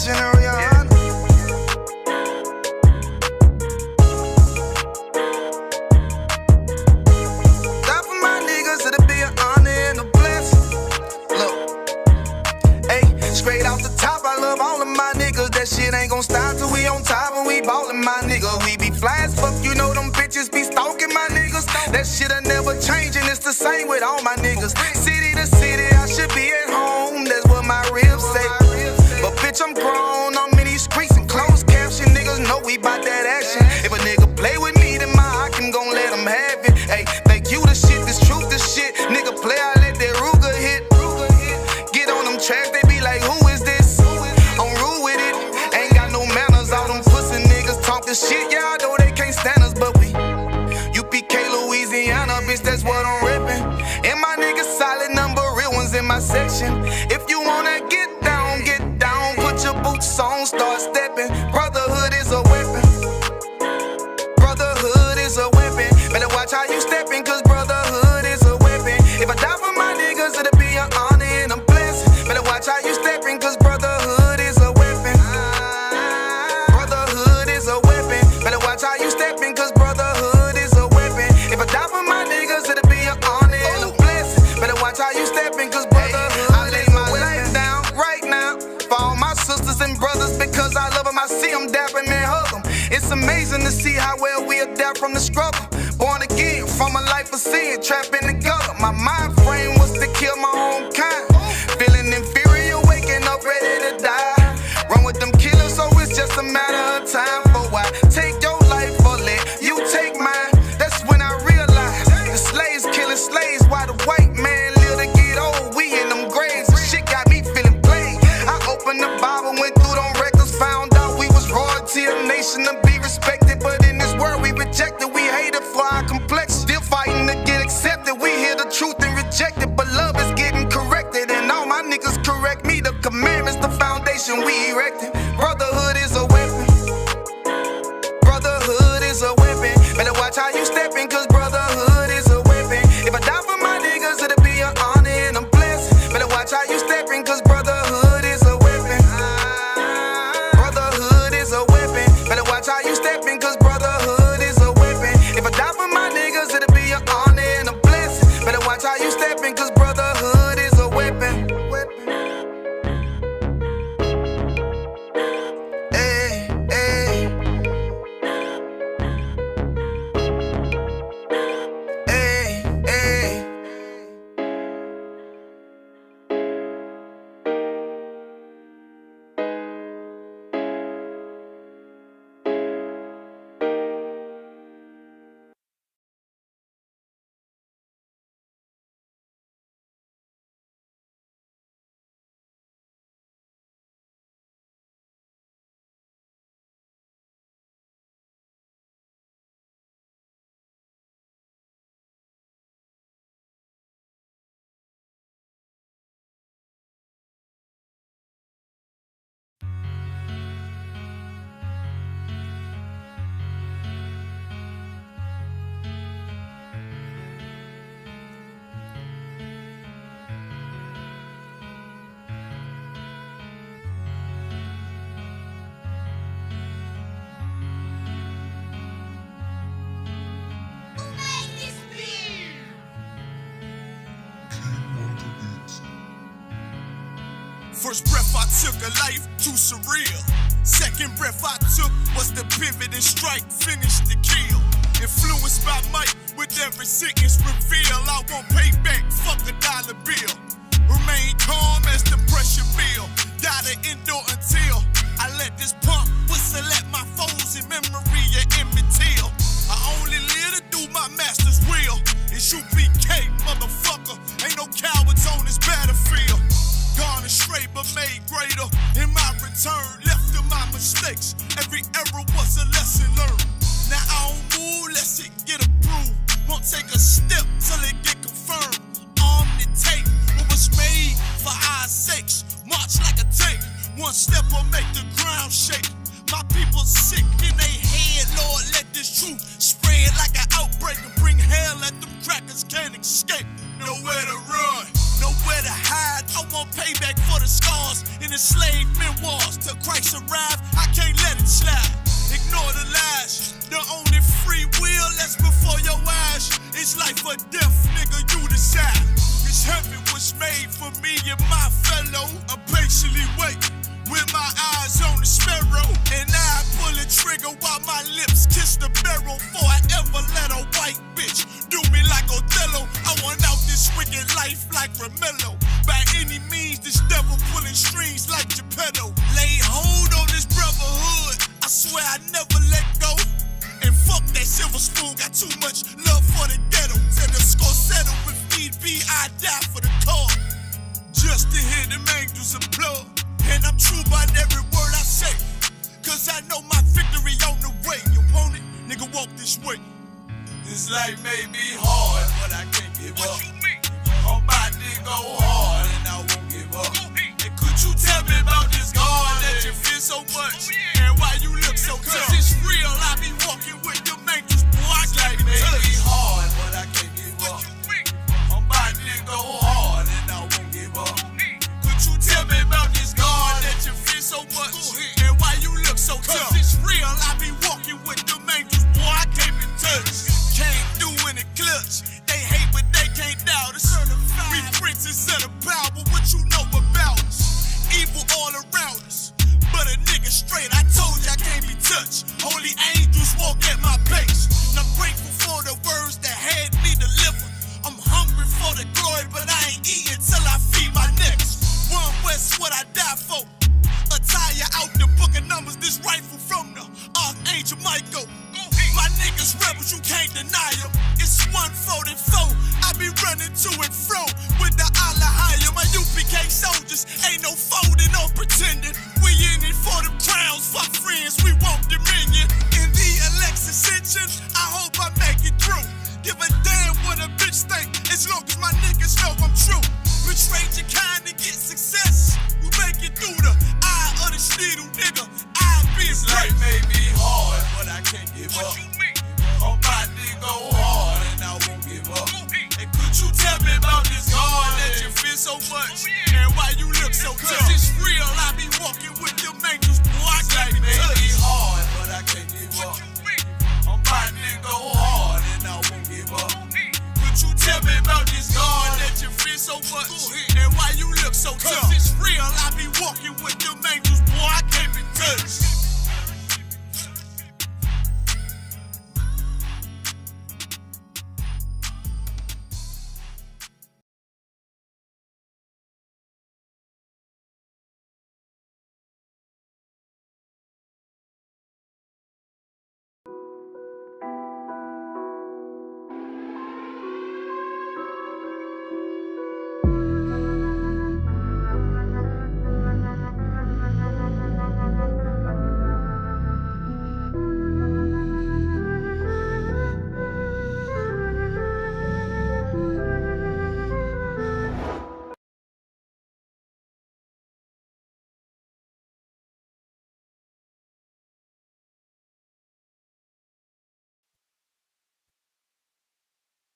General, your honor. Die for my niggas, it'll be an honor and a blessing. Look, hey, straight off the top, I love all of my niggas. That shit ain't gon' stop till we on top and we ballin', my nigga. We be fly as fuck, you know them bitches be stalking my niggas. That shit'll never change and it's the same with all my niggas. City to city, I should be at home, that's what my ribs say. But bitch, I'm grown, I'm in these streets and closed caption. Niggas know we bout that action. If a nigga play with me, then my Hakim gon' let him have it. Hey, think you the shit, this truth the shit. Nigga play, I let that Ruger hit. Get on them tracks, they be like, who is this? I'm rude with it, ain't got no manners. All them pussy niggas talk the shit, yeah, I know they can't stand us, but we UPK Louisiana, bitch, that's what I'm reppin'. And my niggas solid number, real ones in my section. If you wanna get down, put your boots on, start stepping. Brotherhood is a weapon. Brotherhood is a weapon. Better watch how you steppin', cause brotherhood is a weapon. If I die for my niggas, it'll be an honor and a blessing. Better watch how you steppin', cause brotherhood is a weapon. Brotherhood is a weapon. Better watch how you steppin', cause brotherhood is a weapon. If I die for my niggas, it'll be an honor and a blessing. Better watch how you steppin', cause brotherhood I lay my life down right now for all my sisters and brothers, because I love them, I see them dapping and hug them. It's amazing to see how well we adapt from the struggle. Born again from a life of sin, trapped in the gutter. My mind frame was to kill my own kind. Feeling inferior, waking up ready to die. Run with them killers, so it's just a matter of time. For why take your life or let you take mine? That's when I realized the slaves killing slaves, while the white man live to get old. We in them graves, and shit got me feeling played. I opened the Bible, went through them records, found out we was royalty, a nation to be respected. But in this world we rejected, we hated for our complexion. Still fighting to get accepted, we hear the truth and reject it. But love is getting corrected, and all my niggas correct me. The commandments, the foundation we erected. Brotherhood is a weapon. Brotherhood is a weapon. Better watch how you steppin', cause brotherhood is a weapon. If I die for my niggas, it'll be an honor and a blessing. Better watch how you steppin', cause brotherhood is a weapon. Brotherhood is a weapon. Better watch how you steppin', cause brotherhood is a weapon. If I die for my niggas, it'll be an honor and a blessing. Better watch how you steppin', cause brotherhood is a weapon. Hey, hey. Hey, hey. First breath I took, a life too surreal. Second breath I took was the pivot and strike, finish the kill. Influenced by might, with every sentence reveal. I won't pay back, fuck a dollar bill. Remain calm as the pressure build. Gotta endure until I let this pump whistle at my foes in memory of Emmett Till. I only live to do my master's will. It's UPK, motherfucker. Ain't no cowards on this battlefield. Gone astray but made greater. In my return, left to my mistakes. Every error was a lesson learned. Now I don't move, let's it get approved. Won't take a step till it get confirmed. Arm to take what was made for our sakes. March like a tank. One step will make the ground shake. My people sick in they head, Lord, let this truth spread like an outbreak and bring hell at them crackers can't escape. Nowhere to run, nowhere to hide. I want payback for the scars in the slave memoirs. Till Christ arrive, I can't let it slide. Ignore the lies. The only free will that's before your eyes is life or death, nigga, you decide. This heaven was made for me and my fellow. I patiently wait with my eyes on the sparrow, and I pull the trigger while my lips kiss the barrel. Before I ever let a white bitch do me like Othello. I want out this wicked life like Romello. By any means, this devil pulling strings like Geppetto. Lay hold on this brotherhood, I swear I never let go. And fuck that silver spoon, got too much love for the ghetto. Till the score settle, if need be, I die for the cause. Just to hear them angels applaud. And I'm true about every word I say, cause I know my victory on the way. You want it? Nigga, walk this way. This life may be hard, but I can't give up. I'm about to go hard, and I won't give up. And could you tell me about this God that you feel so much? And why you look so tough? Cause it's real, I be walking with them angels, boy, I can't be touched. This life may be hard, but I can't give up. I'm about to go hard, and I won't give up. Could you tell me about this God that you feel so much? And why you look so tough? Cause it's real, I be walking with them angels, boy, I can't be touched. Came through in the clutch, they hate but they can't doubt us. We princes of the power, what you know about us? Evil all around us, but a nigga straight, I told you I can't be touched. Holy angels walk at my pace, and I'm grateful for the words that had me delivered. I'm hungry for the glory, but I ain't eating till I feed my next. One West, what I die for. Attire out the book of numbers, this rifle from the Archangel Michael. My niggas rebels, you can't deny them. It's 144, I be running to and fro with the Allah higher. My UPK soldiers, ain't no folding or pretending. We in it for the crowns, fuck friends, we want dominion. In the election ascension, I hope I make it through. Give a damn what a bitch think, as long as my niggas know I'm true. Betrayed your kind to get success, we make it through the eye of the needle, nigga. I be this life may be hard, but I can't give up. I'm about to go hard, and I won't give up. And could you tell me about this God that you feel so much? And why you look so tough? Cause it's real, I be walking with them angels, boy, I can't be touched. This life may be hard, but I can't give up. I'm about to go hard, and I won't give up. Could you tell me about this God that you feel so much? And why you look so tough? Cause it's real, I be walking with them angels, boy, I can't be touched.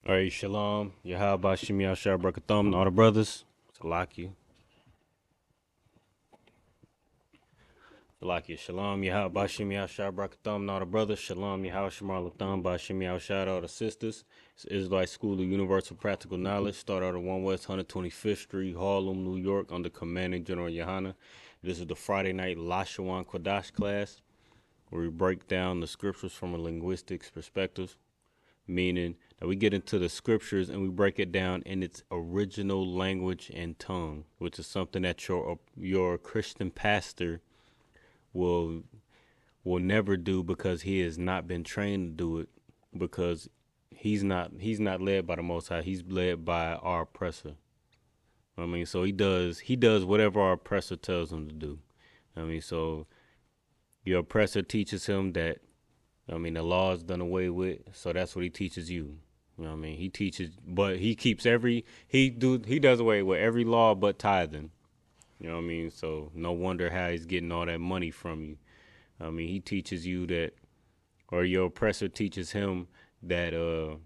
All right, shalom. Yahweh Shimi Ashar Brakathum, all the brothers. Salakia. Shalom. Yahweh Shimi Ashar Brakathum, all the brothers. Shalom. Yahweh Shemar Latham, Bashimi Ashar, all the sisters. It's Israelite School of Universal Practical Knowledge. Start out at 1 West 125th Street, Harlem, New York, under Commanding General Yohana. This is the Friday night Lashawan Qadash class, where we break down the scriptures from a linguistics perspective, meaning that we get into the scriptures and we break it down in its original language and tongue, which is something that your Christian pastor will never do, because he has not been trained to do it, because he's not led by the Most High. He's led by our oppressor. I mean, so he does whatever our oppressor tells him to do. I mean, so your oppressor teaches him that, I mean, the law is done away with, so that's what he teaches you. You know what I mean? He teaches, but he keeps he does away with every law but tithing. You know what I mean? So no wonder how he's getting all that money from you. I mean, he teaches you that, or your oppressor teaches him that the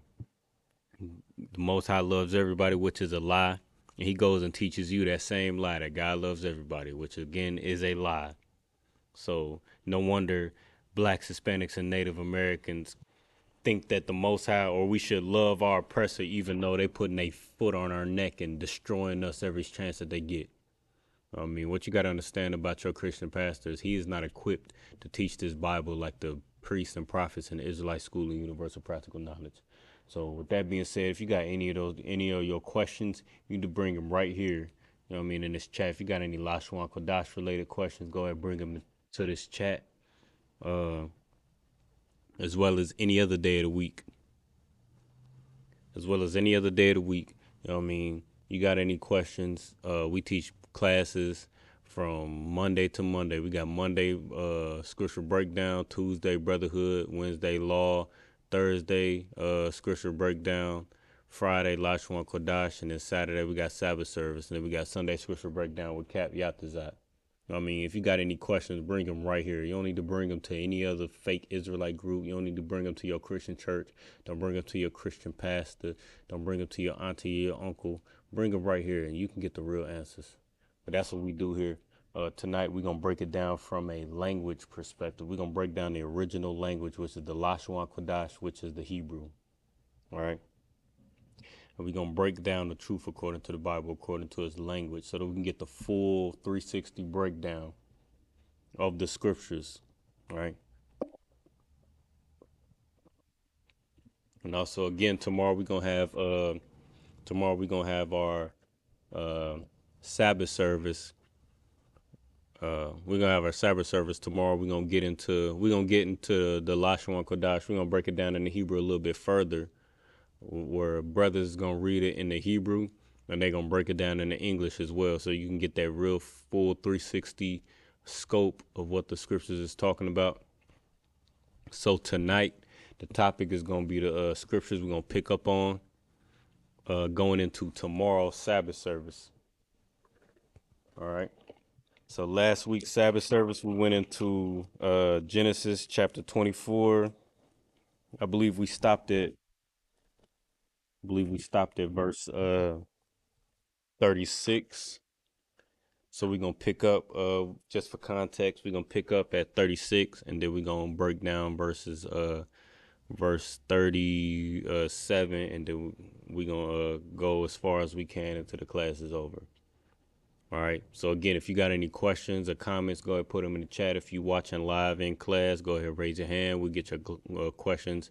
Most High loves everybody, which is a lie. And he goes and teaches you that same lie, that God loves everybody, which again is a lie. So no wonder blacks, Hispanics, and Native Americans think that the Most High, or we should love our oppressor, even though they putting a foot on our neck and destroying us every chance that they get. I mean, what you got to understand about your Christian pastor is he is not equipped to teach this Bible like the priests and prophets in the Israelite School of Universal Practical Knowledge. So with that being said, if you got any of your questions, you need to bring them right here. You know what I mean, in this chat. If you got any Lashawan Qadash related questions, go ahead and bring them to this chat. As well as any other day of the week. As well as any other day of the week. You know what I mean? You got any questions? We teach classes from Monday to Monday. We got Monday scripture breakdown, Tuesday brotherhood, Wednesday law, Thursday scripture breakdown, Friday Lashawan Qadash, and then Saturday we got Sabbath service, and then we got Sunday scripture breakdown with Cap Yatazat. I mean, if you got any questions, bring them right here. You don't need to bring them to any other fake Israelite group. You don't need to bring them to your Christian church. Don't bring them to your Christian pastor. Don't bring them to your auntie, your uncle. Bring them right here, and you can get the real answers. But that's what we do here. Tonight, we're going to break it down from a language perspective. We're going to break down the original language, which is the Lashawan Qadash, which is the Hebrew. All right? And we're going to break down the truth according to the Bible, according to its language, so that we can get the full 360 breakdown of the scriptures, right? And also, again, tomorrow we're going to have our Sabbath service. We're going to have our Sabbath service tomorrow. We're going to get into the Lashawan Qadash. We're going to break it down in the Hebrew a little bit further, where brothers gonna read it in the Hebrew and they gonna break it down in the English as well, so you can get that real full 360 scope of what the scriptures is talking about. So tonight the topic is gonna be the scriptures we're gonna pick up on going into tomorrow's Sabbath service. All right. So last week's Sabbath service we went into Genesis chapter 24. I believe we stopped at verse 36. So we're going to pick up, just for context, we're going to pick up at 36, and then we're going to break down verse 37, and then we're going to go as far as we can until the class is over. All right. So again, if you got any questions or comments, go ahead and put them in the chat. If you're watching live in class, go ahead and raise your hand. We'll get your questions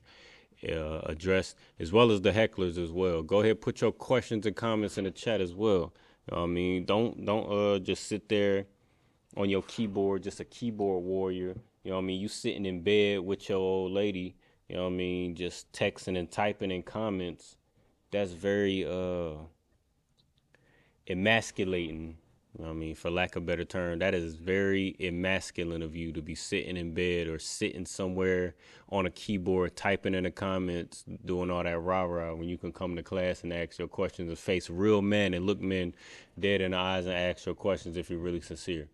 addressed, as well as the hecklers as well. Go ahead, put your questions and comments in the chat as well. You know what I mean, don't just sit there on your keyboard, just a keyboard warrior. You know what I mean, you sitting in bed with your old lady, you know what I mean, just texting and typing in comments. That's very emasculating. You know what I mean, for lack of a better term, that is very emasculine of you to be sitting in bed or sitting somewhere on a keyboard, typing in the comments, doing all that rah-rah, when you can come to class and ask your questions and face real men and look men dead in the eyes and ask your questions if you're really sincere.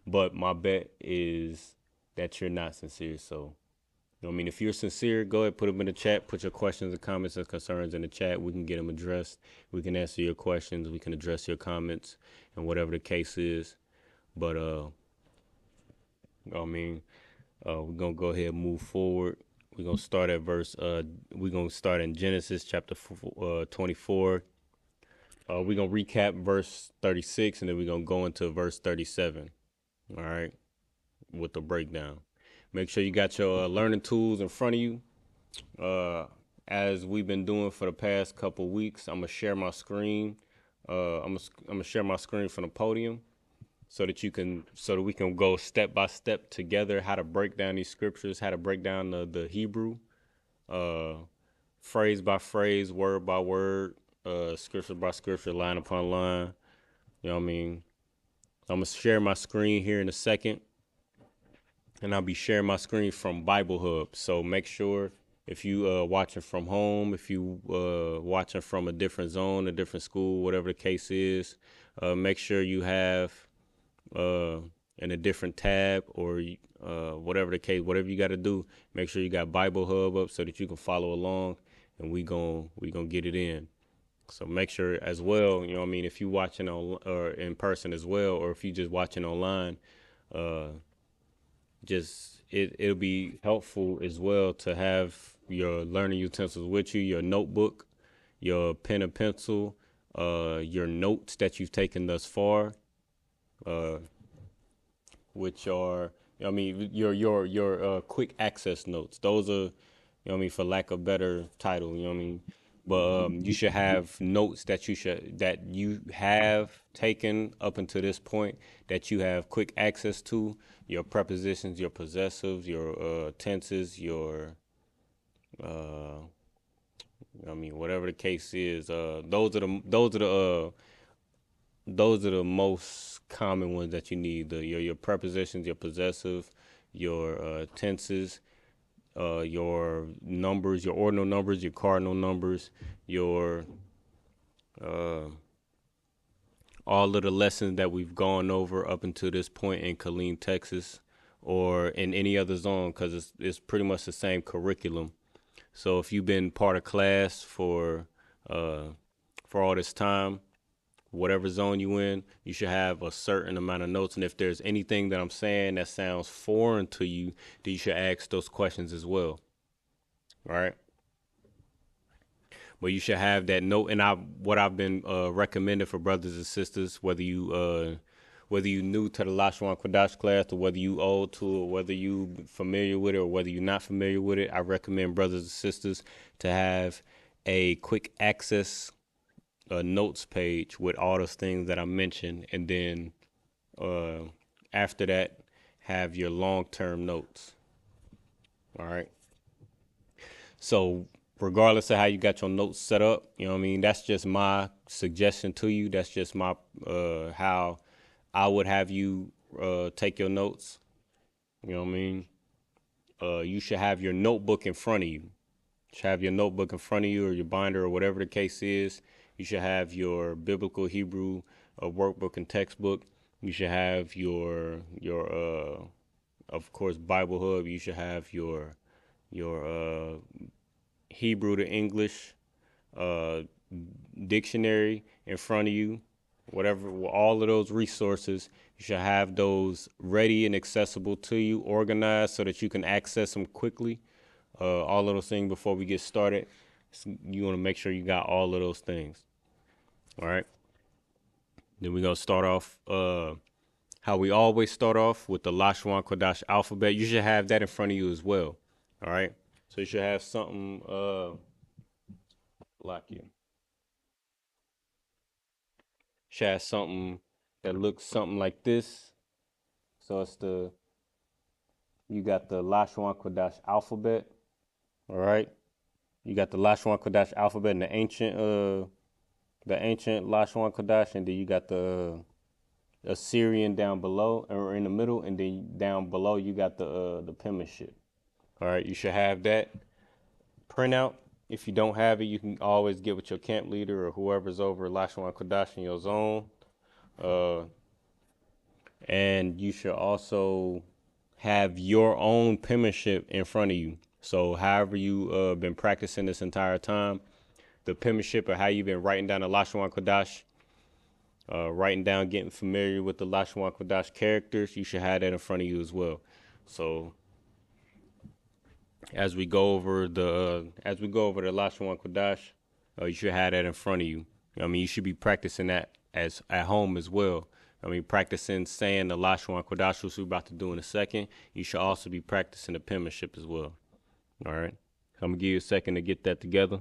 But my bet is that you're not sincere. So, you know what I mean? If you're sincere, go ahead, put them in the chat, put your questions and comments and concerns in the chat. We can get them addressed. We can answer your questions. We can address your comments and whatever the case is. But, I mean, we're going to go ahead and move forward. We're going to start at we're going to start in Genesis chapter 24. We're going to recap verse 36, and then we're going to go into verse 37. All right, with the breakdown. Make sure you got your learning tools in front of you. As we've been doing for the past couple weeks, I'm gonna share my screen. I'm gonna share my screen from the podium, so that we can go step by step together how to break down these scriptures, how to break down the Hebrew, phrase by phrase, word by word, scripture by scripture, line upon line. You know what I mean? I'm gonna share my screen here in a second. And I'll be sharing my screen from Bible Hub. So make sure if you watching from home, if you watching from a different zone, a different school, whatever the case is, make sure you have in a different tab or whatever the case, whatever you got to do, make sure you got Bible Hub up so that you can follow along, and we gonna get it in. So make sure as well, you know what I mean, if you watching on or in person as well, or if you just watching online, uh, just it'll be helpful as well to have your learning utensils with you, your notebook, your pen and pencil, your notes that you've taken thus far, uh, which are, you know what I mean, your quick access notes. Those are, you know what I mean, for lack of better title, you know what I mean. But you should have notes that you have taken up until this point that you have quick access to. Your prepositions, your possessives, your tenses, your I mean, whatever the case is. Those are the most common ones that you need. Your prepositions, your possessive, your tenses, your numbers, your ordinal numbers, your cardinal numbers, your all of the lessons that we've gone over up until this point in Killeen, Texas, or in any other zone, because it's pretty much the same curriculum. So if you've been part of class for all this time, whatever zone you in, you should have a certain amount of notes. And if there's anything that I'm saying that sounds foreign to you, then you should ask those questions as well. All right. But you should have that note. And what I've been recommending for brothers and sisters, whether you new to the Lashawan Qadash class, or whether you old to it, or whether you familiar with it, or whether you're not familiar with it, I recommend brothers and sisters to have a quick access notes page with all those things that I mentioned, and then after that, have your long-term notes. All right. So regardless of how you got your notes set up, you know what I mean, that's just my suggestion to you. That's just my how I would have you take your notes. You know what I mean? You should have your notebook in front of you. You should have your notebook in front of you, or your binder, or whatever the case is. You should have your biblical Hebrew workbook and textbook. You should have your of course, Bible Hub. You should have your Hebrew to English dictionary in front of you. Whatever, all of those resources, you should have those ready and accessible to you, organized so that you can access them quickly. All of those things before we get started. You want to make sure you got all of those things. All right. Then we're going to start off how we always start off with the Lashawan Qadash alphabet. You should have that in front of you as well. All right. So you should have something like you. Should have something that looks something like this. So you got the Lashawan Qadash alphabet. All right. You got the Lashawan Qadash alphabet in the ancient Lashawan Qadash, and then you got the Assyrian down below, or in the middle, and then down below you got the penmanship. All right, you should have that printout. If you don't have it, you can always get with your camp leader or whoever's over Lashawan Qadash in your zone. And you should also have your own penmanship in front of you. So however you been practicing this entire time, the penmanship, or how you've been writing down the Lashawan Qadash, writing down, getting familiar with the Lashawan Qadash characters, you should have that in front of you as well. So as we go over the Lashawan Qadash, you should have that in front of you. I mean, you should be practicing that as at home as well. I mean, practicing saying the Lashawan Qadash, which we're about to do in a second. You should also be practicing the penmanship as well. All right. I'm gonna give you a second to get that together.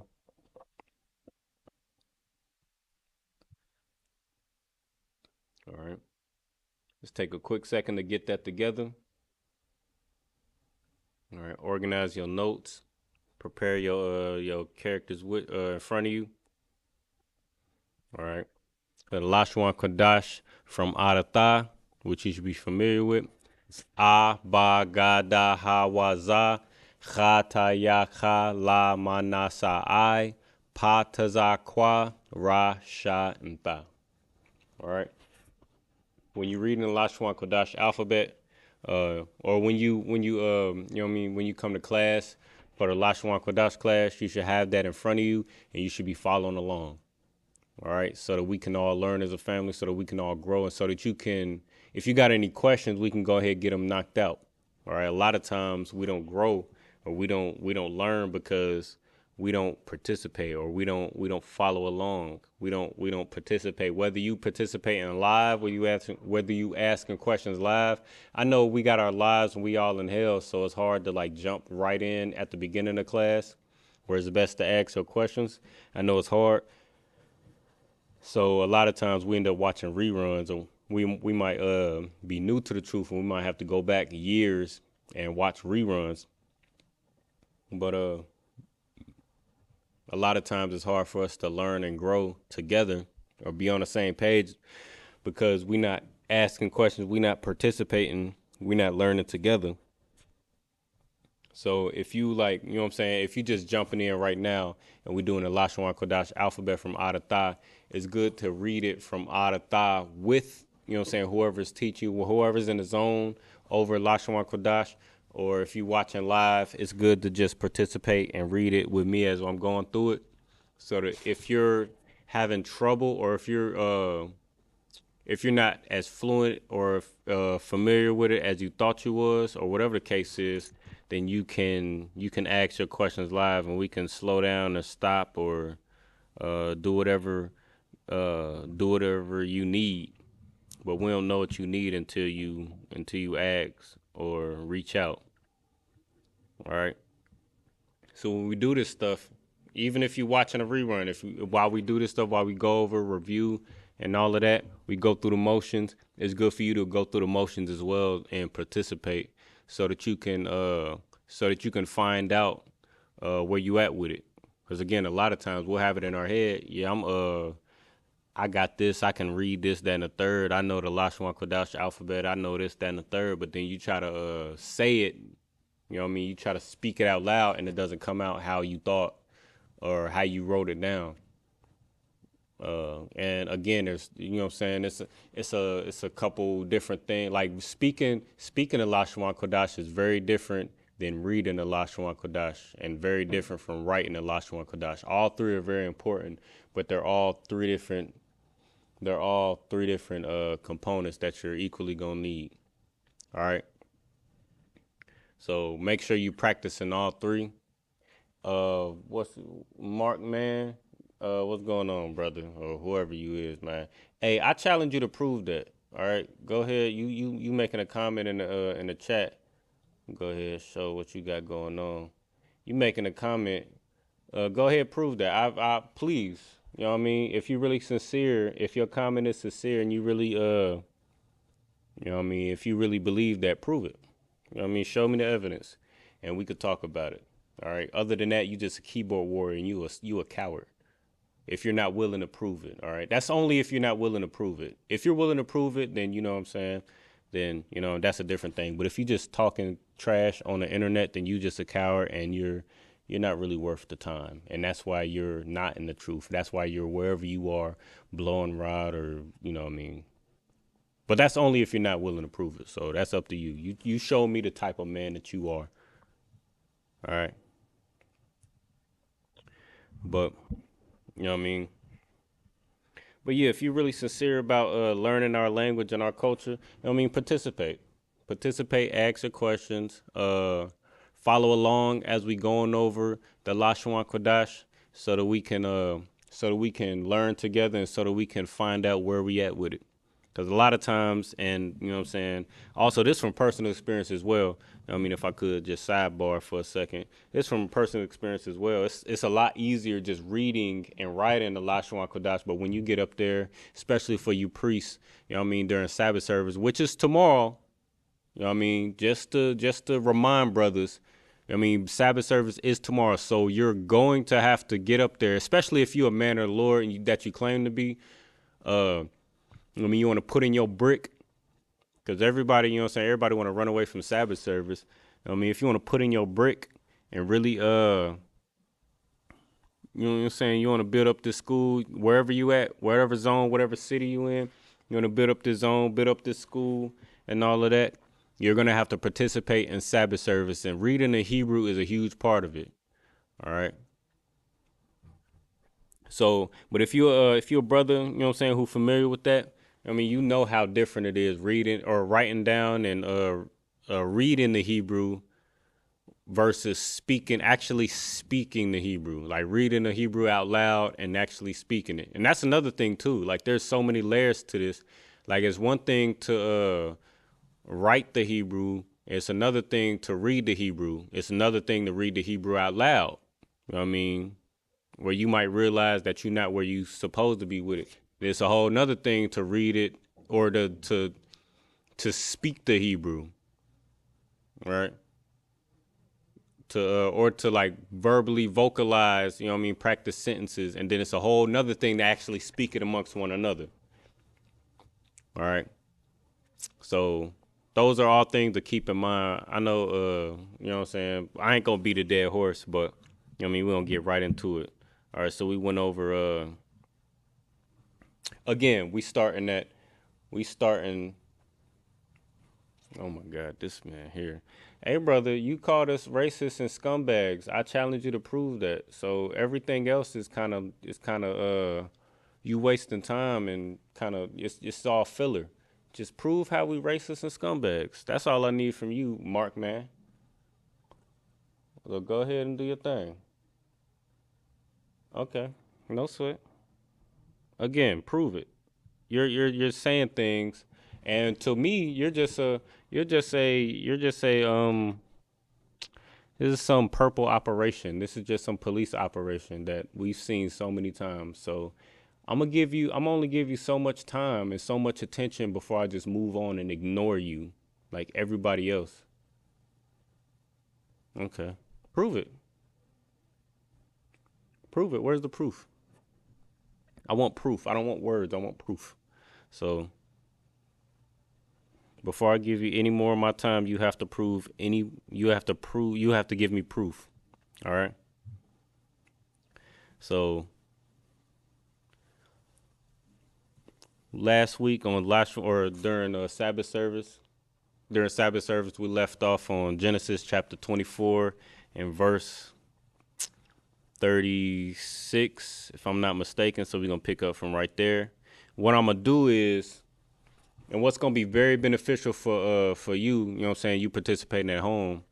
All right. Let's take a quick second to get that together. All right. Organize your notes. Prepare your characters in front of you. All right. The Lashawan Qadash from Adatha, which you should be familiar with. It's A, Ba, Gada, Ha, Wa, Za, Cha, Ta, Ya, Cha, La, Ma, Na, Sa, I, Pa, Ta, Za, Kwa, Ra, Sha, and Ta. All right. When you're reading the Lashawan Qadash alphabet, or when you you know what I mean, when you come to class for the Lashawan Qadash class, you should have that in front of you, and you should be following along. all right, so that we can all learn as a family, so that we can all grow, and so that you can, if you got any questions, we can go ahead and get them knocked out. All right, a lot of times we don't grow or we don't learn because we don't participate or we don't follow along. We don't participate. Whether you participate in live, whether you asking questions live. I know we got our lives and we all in hell, so it's hard to like jump right in at the beginning of class, where it's best to ask your questions. I know it's hard. So a lot of times we end up watching reruns, or we might be new to the truth, and we might have to go back years and watch reruns. But a lot of times it's hard for us to learn and grow together or be on the same page because we're not asking questions, we're not participating, we're not learning together. So if you like, you know what I'm saying, if you just jumping in right now and we're doing the Lashawan Qadash alphabet from A to Tha, it's good to read it from A to Tha with, you know what I'm saying, whoever's teaching you, whoever's in the zone over Lashawan Qadash, or if you're watching live, it's good to just participate and read it with me as I'm going through it. So that if you're having trouble or if you're not as fluent or familiar with it as you thought you was, or whatever the case is, then you can ask your questions live, and we can slow down or stop or do whatever you need. But we don't know what you need until you ask or reach out. All right. So when we do this stuff, even if you're watching a rerun, while we do this stuff, while we go over review and all of that, we go through the motions. It's good for you to go through the motions as well and participate, so that you can find out where you at with it. Because again, a lot of times we'll have it in our head. Yeah, I got this. I can read this, that, and the third. I know the Lashawan Qadash alphabet. I know this, that, and the third. But then you try to say it. You know what I mean? You try to speak it out loud, and it doesn't come out how you thought or how you wrote it down. And again, there's, you know what I'm saying, it's a couple different things. Like speaking the Lashawan Qadash is very different than reading the Lashawan Qadash, and very different from writing the Lashawan Qadash. All three are very important, but they're all three different components that you're equally gonna need. All right. So make sure you practicing all three. What's Mark, man? What's going on, brother, or whoever you is, man? Hey, I challenge you to prove that. All right, go ahead. You making a comment in the chat. Go ahead, show what you got going on. You making a comment. Go ahead, prove that. I please. You know what I mean? If you're really sincere, if your comment is sincere, and you really you know what I mean, if you really believe that, prove it. You know what I mean? Show me the evidence, and we could talk about it. All right. Other than that, you just a keyboard warrior, and you a coward. If you're not willing to prove it, all right? That's only if you're not willing to prove it. If you're willing to prove it, then, you know what I'm saying, then, you know, that's a different thing. But if you're just talking trash on the internet, then you just a coward, and you're not really worth the time. And that's why you're not in the truth. That's why you're wherever you are, blowing rod, or, you know what I mean. But that's only if you're not willing to prove it. So that's up to you. You show me the type of man that you are. All right. But, you know what I mean? But yeah, if you're really sincere about learning our language and our culture, you know what I mean, participate. Participate, ask your questions, follow along as we going over the Lashawan Qadash, so that we can learn together, and so that we can find out where we at with it. Because a lot of times, and you know what I'm saying, also this from personal experience as well. I mean, if I could just sidebar for a second, this from personal experience as well. It's a lot easier just reading and writing the Lashawan Qadash, but when you get up there, especially for you priests, you know what I mean, during Sabbath service, which is tomorrow, you know what I mean, just to remind brothers, I mean, Sabbath service is tomorrow, so you're going to have to get up there, especially if you're a man of the Lord and that you claim to be. I mean, you want to put in your brick, because everybody, you know what I'm saying, everybody want to run away from Sabbath service. I mean, if you want to put in your brick and really, you know what I'm saying, you want to build up this school wherever you at, whatever zone, whatever city you in, you want to build up this zone, build up this school and all of that, you're going to have to participate in Sabbath service, and reading the Hebrew is a huge part of it. All right. So, but if you're a brother, you know what I'm saying, who familiar with that, I mean, you know how different it is reading or writing down and reading the Hebrew versus actually speaking the Hebrew, like reading the Hebrew out loud and actually speaking it. And that's another thing too. Like there's so many layers to this. Like it's one thing to write the Hebrew. It's another thing to read the Hebrew. It's another thing to read the Hebrew out loud. You know what I mean? Where you might realize that you're not where you supposed to be with it. It's a whole nother thing to read it or to speak the Hebrew, right? To or to like verbally vocalize, you know what I mean, practice sentences, and then it's a whole nother thing to actually speak it amongst one another. All right. So those are all things to keep in mind. I know you know what I'm saying, I ain't gonna beat a dead horse, but you know what I mean, we're gonna get right into it. All right, so we went over again, we starting oh my God, this man here. Hey brother, you called us racist and scumbags. I challenge you to prove that. So everything else is kind of you wasting time and kind of it's all filler. Just prove how we racist and scumbags. That's all I need from you, Mark man. So go ahead and do your thing. Okay. No sweat. Again, prove it. You're saying things, and to me, you're just a this is some purple operation. This is just some police operation that we've seen so many times. So I'm only give you so much time and so much attention before I just move on and ignore you like everybody else. Okay. Prove it. Prove it. Where's the proof? I want proof. I don't want words. I want proof. So before I give you any more of my time, you have to give me proof. All right? So last week on during Sabbath service, we left off on Genesis chapter 24 and verse 36, if I'm not mistaken. So we're gonna pick up from right there. What I'm gonna do is, and what's gonna be very beneficial for you, you know what I'm saying, you participating at home.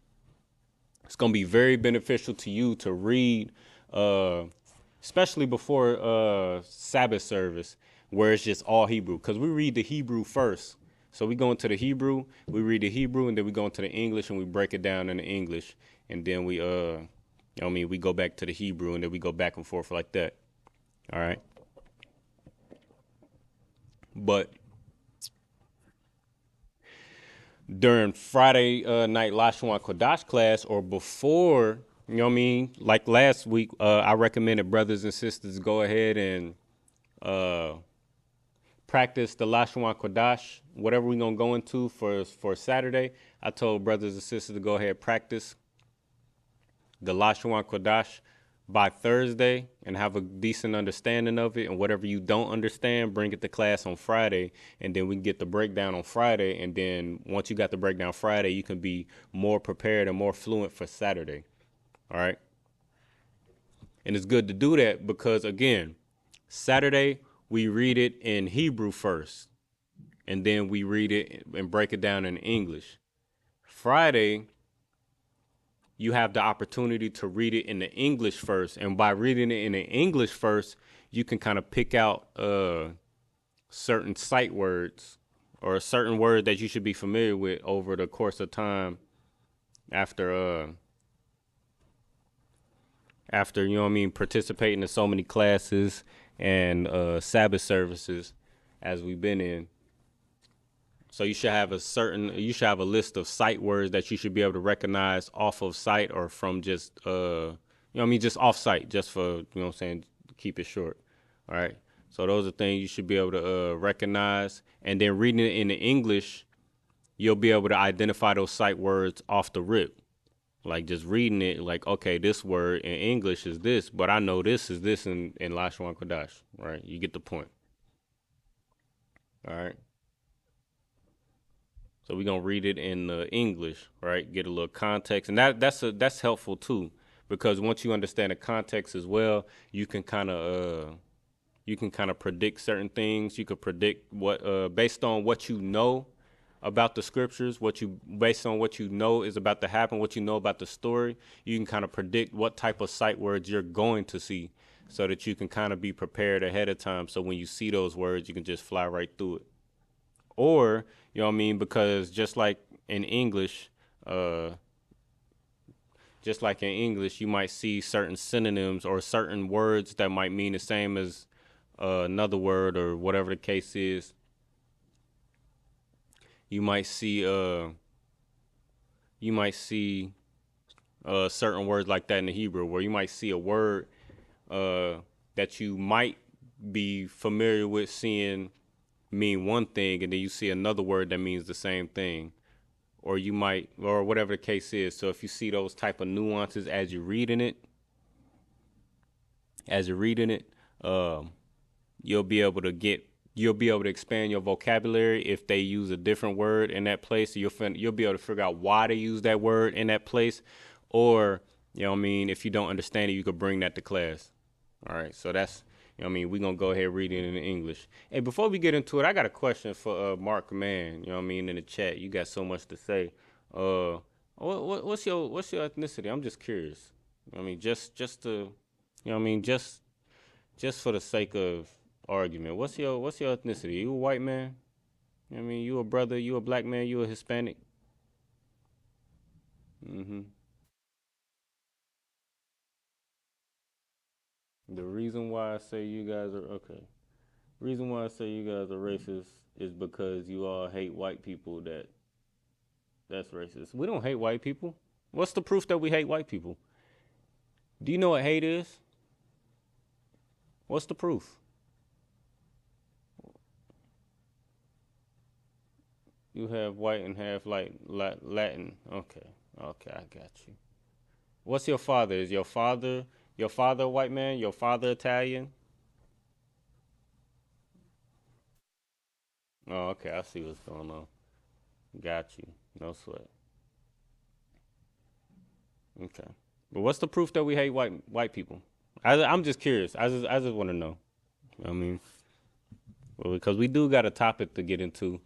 It's gonna be very beneficial to you to read, especially before Sabbath service, where it's just all Hebrew, because we read the Hebrew first. So we go into the Hebrew, we read the Hebrew, and then we go into the English and we break it down in the English, and then we you know what I mean, we go back to the Hebrew and then we go back and forth like that. All right. But during Friday night Lashawan Qadash class or before, you know what I mean, like last week, I recommended brothers and sisters go ahead and practice the Lashawan Qadash, whatever we're going to go into for Saturday. I told brothers and sisters to go ahead and practice the Lashawan Qadash by Thursday and have a decent understanding of it. And whatever you don't understand, bring it to class on Friday, and then we can get the breakdown on Friday. And then once you got the breakdown Friday, you can be more prepared and more fluent for Saturday. All right. And it's good to do that because, again, Saturday we read it in Hebrew first, and then we read it and break it down in English. Friday, you have the opportunity to read it in the English first. And by reading it in the English first, you can kind of pick out certain sight words or a certain word that you should be familiar with over the course of time after you know what I mean, participating in so many classes and Sabbath services as we've been in. So you should have a list of sight words that you should be able to recognize off of sight or from just you know what I mean, just off sight, just for, you know what I'm saying, keep it short. All right. So those are things you should be able to recognize, and then reading it in the English, you'll be able to identify those sight words off the rip. Like just reading it, like, okay, this word in English is this, but I know this is this in Lashawan Qadash, right? You get the point. All right. So we're gonna read it in English, right? Get a little context, and that's helpful too, because once you understand the context as well, you can kind of predict certain things. You could predict what based on what you know about the scriptures, based on what you know is about to happen, what you know about the story, you can kind of predict what type of sight words you're going to see, so that you can kind of be prepared ahead of time. So when you see those words, you can just fly right through it. Or, you know what I mean? Because just like in English, you might see certain synonyms or certain words that might mean the same as another word or whatever the case is. You might see certain words like that in the Hebrew, where you might see a word that you might be familiar with seeing mean one thing, and then you see another word that means the same thing, or whatever the case is. So if you see those type of nuances as you're reading it, you'll be able to expand your vocabulary. If they use a different word in that place, you'll be able to figure out why they use that word in that place. Or, you know what I mean, if you don't understand it, you could bring that to class. All right, so that's, you know what I mean, we're going to go ahead and read it in English. Hey, before we get into it, I got a question for Mark Man, you know what I mean, in the chat. You got so much to say. What's your ethnicity? I'm just curious. I mean, just to, you know what I mean, just for the sake of argument. What's your ethnicity? You a white man? You know what I mean, you a brother, you a black man, you a Hispanic? Mm-hmm. The reason why I say you guys are racist is because you all hate white people. That's racist. We don't hate white people. What's the proof that we hate white people? Do you know what hate is? What's the proof? You have white and half Latin. Okay, I got you. What's your father? Is your father a white man? Your father Italian? Oh, okay, I see what's going on. Got you. No sweat. Okay, but what's the proof that we hate white people? I'm just curious. I just want to know. I mean, well, because we do got a topic to get into,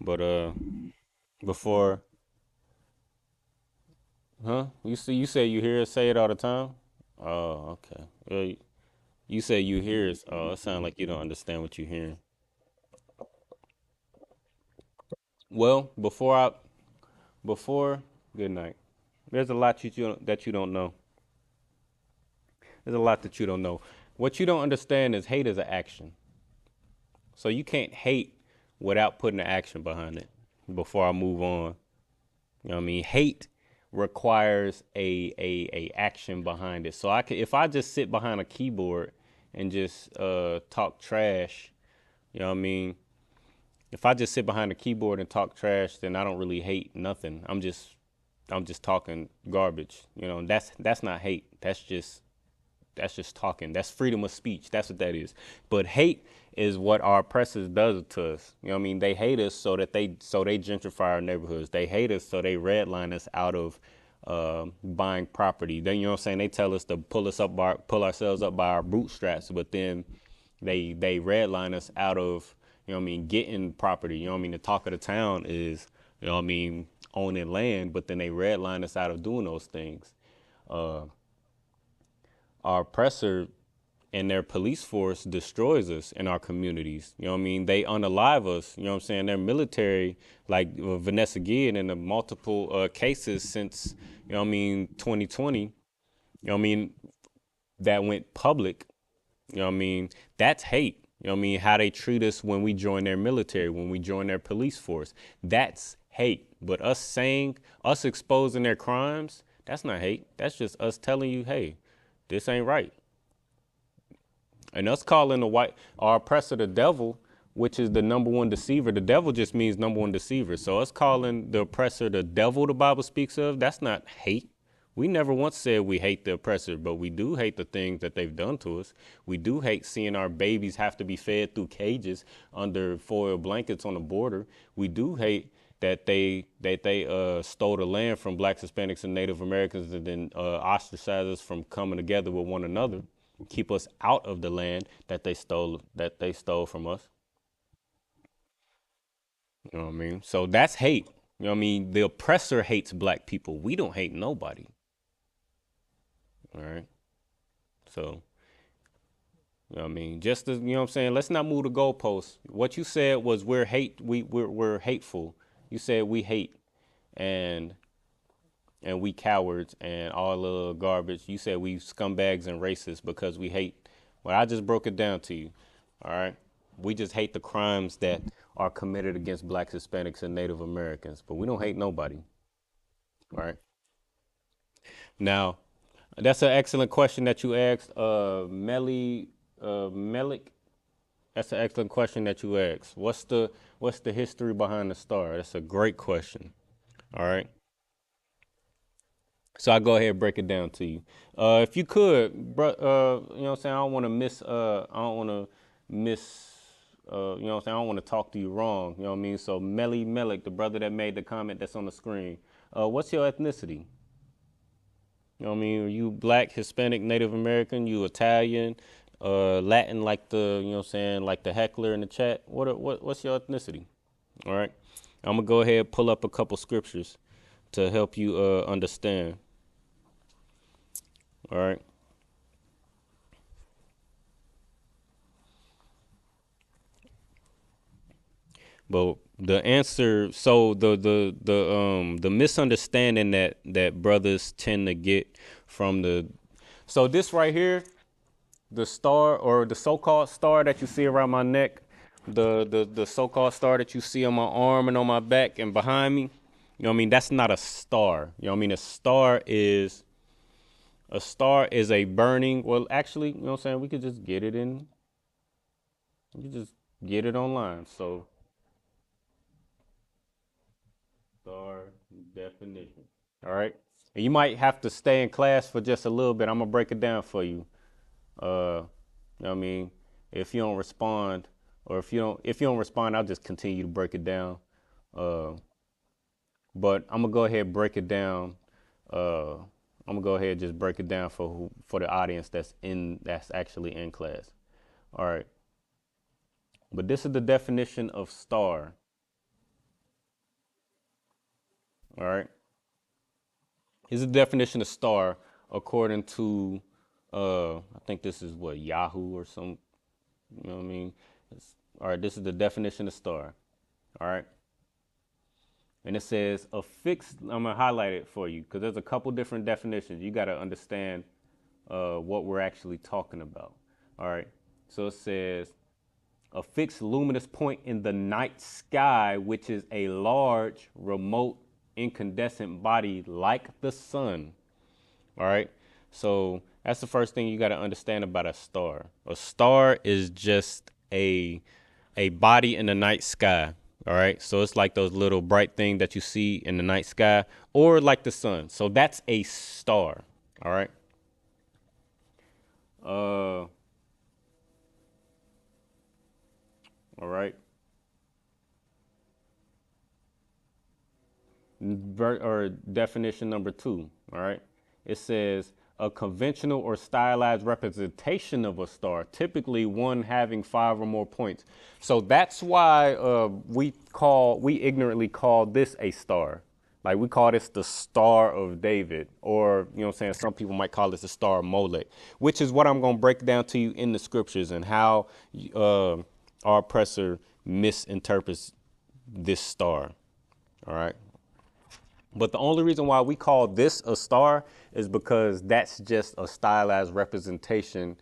but before, huh? You say you hear us say it all the time. Oh, okay. You say you hear us. Oh, it sounds like you don't understand what you're hearing. Well, before good night. There's a lot that you don't know. There's a lot that you don't know. What you don't understand is hate is an action. So you can't hate without putting an action behind it. Before I move on, you know what I mean? Hate requires a action behind it. So if I just sit behind a keyboard and just talk trash, you know what I mean? If I just sit behind a keyboard and talk trash, then I don't really hate nothing. I'm just talking garbage. You know, that's not hate. That's just talking. That's freedom of speech. That's what that is. But hate is what our oppressors does to us. You know what I mean? They hate us so they gentrify our neighborhoods. They hate us so they redline us out of buying property. Then, you know what I'm saying? They tell us to pull ourselves up by our bootstraps, but then they redline us out of, you know what I mean, getting property. You know what I mean? The talk of the town is, you know what I mean, owning land, but then they redline us out of doing those things. Our oppressor and their police force destroys us in our communities. You know what I mean? They unalive us. You know what I'm saying? Their military, like Vanessa Guillen, in the multiple cases since, you know what I mean, 2020, you know what I mean, that went public. You know what I mean? That's hate. You know what I mean? How they treat us when we join their military, when we join their police force. That's hate. But us exposing their crimes, that's not hate. That's just us telling you, hey, this ain't right. And us calling our oppressor the devil, which is the number one deceiver. The devil just means number one deceiver. So us calling the oppressor the devil the Bible speaks of, that's not hate. We never once said we hate the oppressor, but we do hate the things that they've done to us. We do hate seeing our babies have to be fed through cages under foil blankets on the border. We do hate that they stole the land from blacks, Hispanics, and Native Americans, and then ostracized us from coming together with one another, keep us out of the land that they stole from us. You know what I mean? So that's hate. You know what I mean? The oppressor hates black people. We don't hate nobody. All right. So, you know what I mean? Just as, you know what I'm saying? Let's not move the goalposts. What you said was we're hateful. You said we hate and and we cowards and all the garbage. You said we scumbags and racists because we hate. Well, I just broke it down to you. All right. We just hate the crimes that are committed against blacks, Hispanics, and Native Americans, but we don't hate nobody. All right. Now, that's an excellent question that you asked, Melik. That's an excellent question that you asked. What's the history behind the star? That's a great question. All right. So I go ahead and break it down to you. If you could, bro, you know what I'm saying? I don't want to miss, you know what I'm saying? I don't want to talk to you wrong. You know what I mean? So Melik, the brother that made the comment that's on the screen, what's your ethnicity? You know what I mean? Are you black, Hispanic, Native American? You Italian, Latin, like the, you know what I'm saying, like the heckler in the chat? What's your ethnicity? All right. I'm gonna go ahead and pull up a couple scriptures to help you understand. All right. But the answer, so the misunderstanding that brothers tend to get from so this right here, the star or the so-called star that you see around my neck, the so-called star that you see on my arm and on my back and behind me, you know what I mean? That's not a star. You know what I mean? A star is a burning. Well, actually, you know what I'm saying? We could just get it in. We could just get it online. So, star definition. All right. And you might have to stay in class for just a little bit. I'm gonna break it down for you. You know what I mean? If you don't respond, or if you don't respond, I'll just continue to break it down. Uh, but I'm gonna go ahead and break it down. I'm gonna go ahead and just break it down for the audience that's actually in class. All right. But this is the definition of star. All right. Here's the definition of star according to I think this is what Yahoo or some, you know what I mean? All right, this is the definition of star. All right. And it says a fixed, I'm gonna highlight it for you because there's a couple different definitions. You gotta understand what we're actually talking about. All right. So it says a fixed luminous point in the night sky, which is a large, remote, incandescent body like the sun. All right. So that's the first thing you got to understand about a star. A star is just a body in the night sky. All right. So it's like those little bright thing that you see in the night sky, or like the sun. So that's a star. All right. All right. Or definition number 2. All right. It says a conventional or stylized representation of a star, typically one having 5 or more points. So that's why we ignorantly call this a star. Like we call this the Star of David, or, you know what I'm saying, some people might call this the Star of Molech, which is what I'm going to break down to you in the scriptures and how our oppressor misinterprets this star. All right. But the only reason why we call this a star is because that's just a stylized representation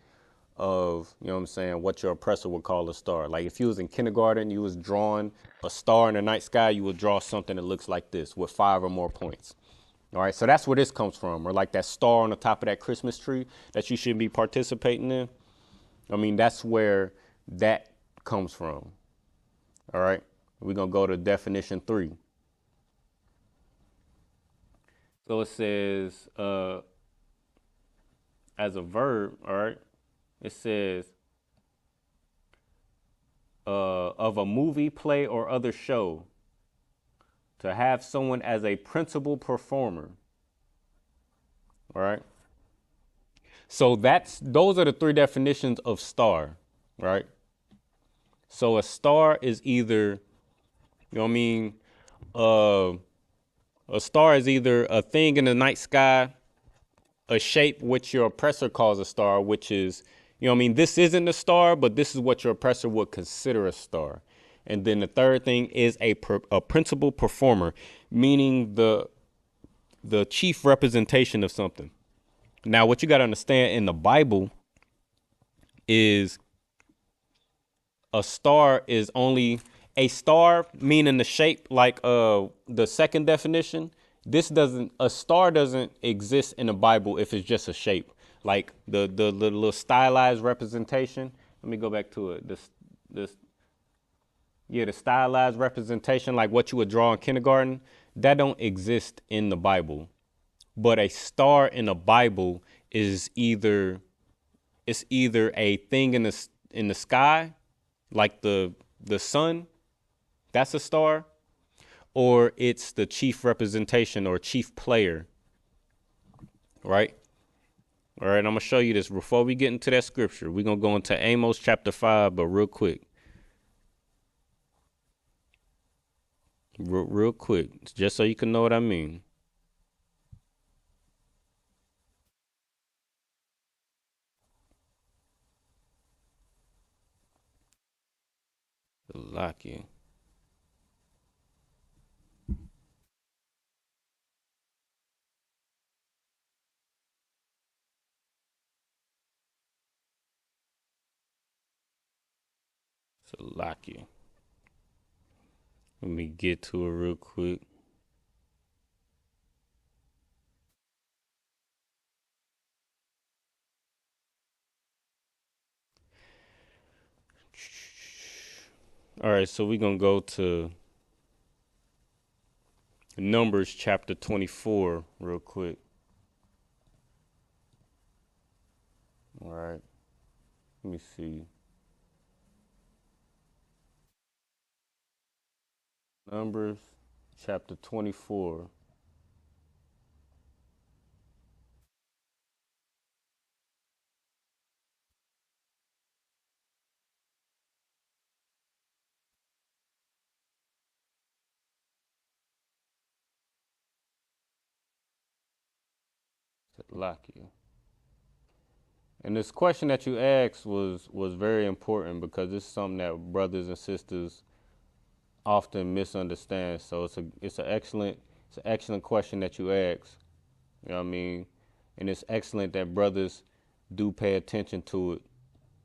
of, you know what I'm saying, what your oppressor would call a star. Like if you was in kindergarten, you was drawing a star in the night sky, you would draw something that looks like this with 5 or more points. All right, so that's where this comes from. Or like that star on the top of that Christmas tree that you should be participating in. I mean, that's where that comes from. All right, we're going to go to definition 3. So it says, as a verb, all right, it says, of a movie, play, or other show. To have someone as a principal performer. All right. So those are the three definitions of star, right? So a star is either, you know what I mean? A star is either a thing in the night sky, a shape which your oppressor calls a star, which is, you know what I mean? This isn't a star, but this is what your oppressor would consider a star. And then the third thing is a principal performer, meaning the chief representation of something. Now, what you got to understand in the Bible is a star is only a star, meaning the shape, like the second definition. A star doesn't exist in the Bible if it's just a shape, like the little stylized representation. Let me go back to it. The stylized representation, like what you would draw in kindergarten, that don't exist in the Bible. But a star in the Bible is either a thing in the sky, like the sun, that's a star, or it's the chief representation or chief player, right? All right, I'm gonna show you this before we get into that scripture. We're gonna go into Amos chapter 5, but real quick. Real quick, just so you can know what I mean. Lock you. So lock you. Let me get to it real quick. All right, so we're going to go to Numbers chapter 24 real quick. All right, let me see. Numbers chapter 24. Lock you. And this question that you asked was very important because it's something that brothers and sisters often misunderstand. So it's an excellent question that you asked. You know what I mean? And it's excellent that brothers do pay attention to it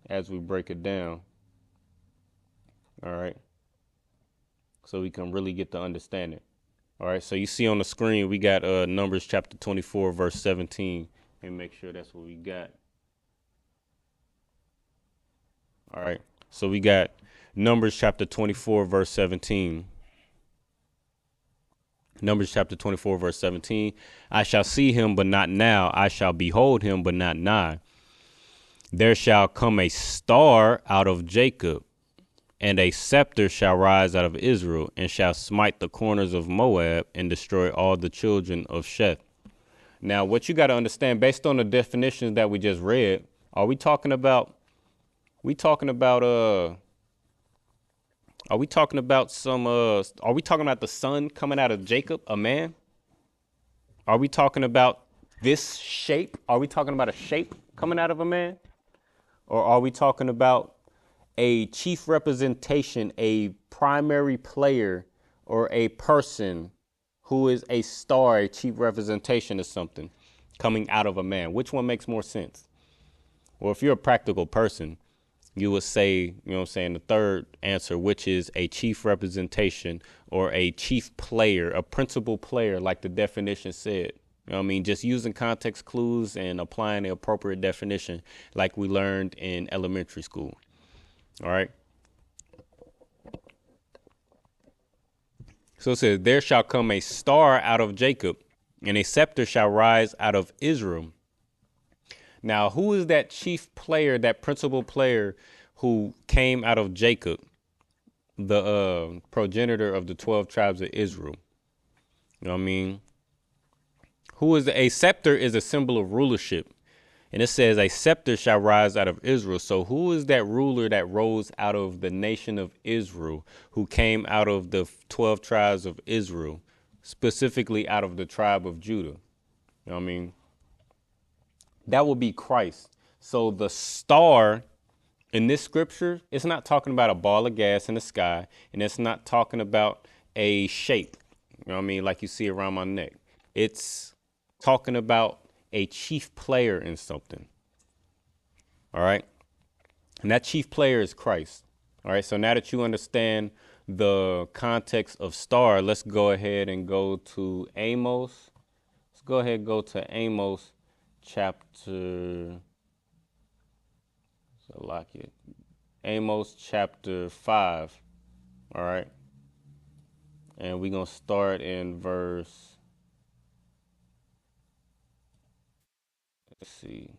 as we break it down. All right. So we can really get to understand it. All right. So you see on the screen, we got Numbers chapter 24, verse 17. And make sure that's what we got. All right. So we got Numbers chapter 24, verse 17. Numbers chapter 24, verse 17. I shall see him, but not now. I shall behold him, but not nigh. There shall come a star out of Jacob, and a scepter shall rise out of Israel, and shall smite the corners of Moab, and destroy all the children of Sheth. Now, what you got to understand, based on the definitions that we just read, are we talking about the son coming out of Jacob, a man? Are we talking about this shape? Are we talking about a shape coming out of a man? Or are we talking about a chief representation, a primary player, or a person who is a star, a chief representation of something coming out of a man? Which one makes more sense? Well, if you're a practical person, you would say, you know what I'm saying, the third answer, which is a chief representation or a chief player, a principal player, like the definition said. You know what I mean? Just using context clues and applying the appropriate definition like we learned in elementary school. All right. So it says, there shall come a star out of Jacob, and a scepter shall rise out of Israel. Now, who is that chief player, that principal player who came out of Jacob, the progenitor of the 12 tribes of Israel? You know what I mean? Who is a scepter is a symbol of rulership. And it says a scepter shall rise out of Israel. So who is that ruler that rose out of the nation of Israel, who came out of the 12 tribes of Israel, specifically out of the tribe of Judah? You know what I mean? That will be Christ. So the star in this scripture, it's not talking about a ball of gas in the sky, and it's not talking about a shape, you know what I mean, like you see around my neck. It's talking about a chief player in something. All right. And that chief player is Christ. All right. So now that you understand the context of star, let's go ahead and go to Amos. Let's go ahead and go to Amos chapter. So lock it. Amos chapter 5. All right. And we're going to start in verse. Let's see.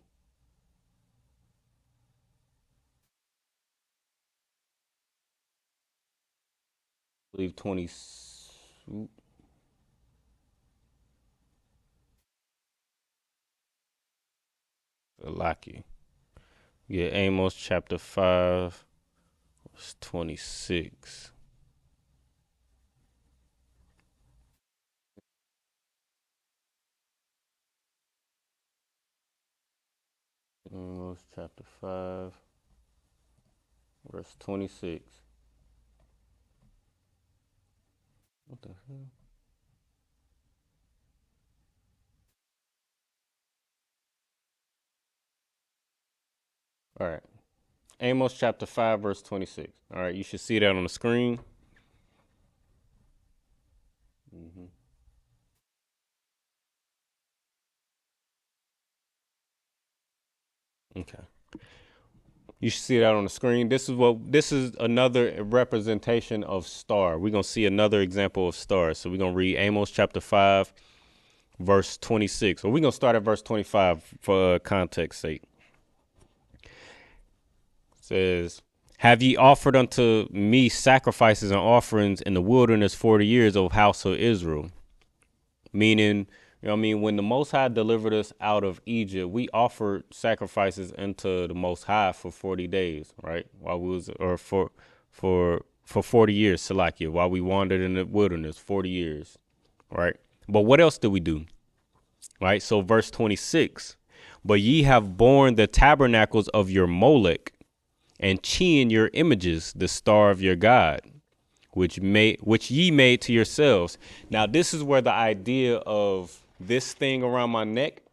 I believe 20. Lucky. Yeah, Amos chapter 5, verse 26. Amos chapter 5, verse 26. What the hell? All right. Amos chapter 5, verse 26. All right. You should see that on the screen. Okay. You should see that on the screen. This is another representation of star. We're going to see another example of stars. So we're going to read Amos chapter 5, verse 26. Or we're going to start at verse 25 for context sake. It says, have ye offered unto me sacrifices and offerings in the wilderness 40 years, O house of Israel? Meaning, you know what I mean, when the Most High delivered us out of Egypt, we offered sacrifices unto the Most High for 40 days, right? While we was, or for 40 years, Salakia, while we wandered in the wilderness, 40 years, right? But what else did we do? Right? So verse 26, but ye have borne the tabernacles of your Molech and chain your images, the star of your God, which ye made to yourselves. Now, this is where the idea of this thing around my neck,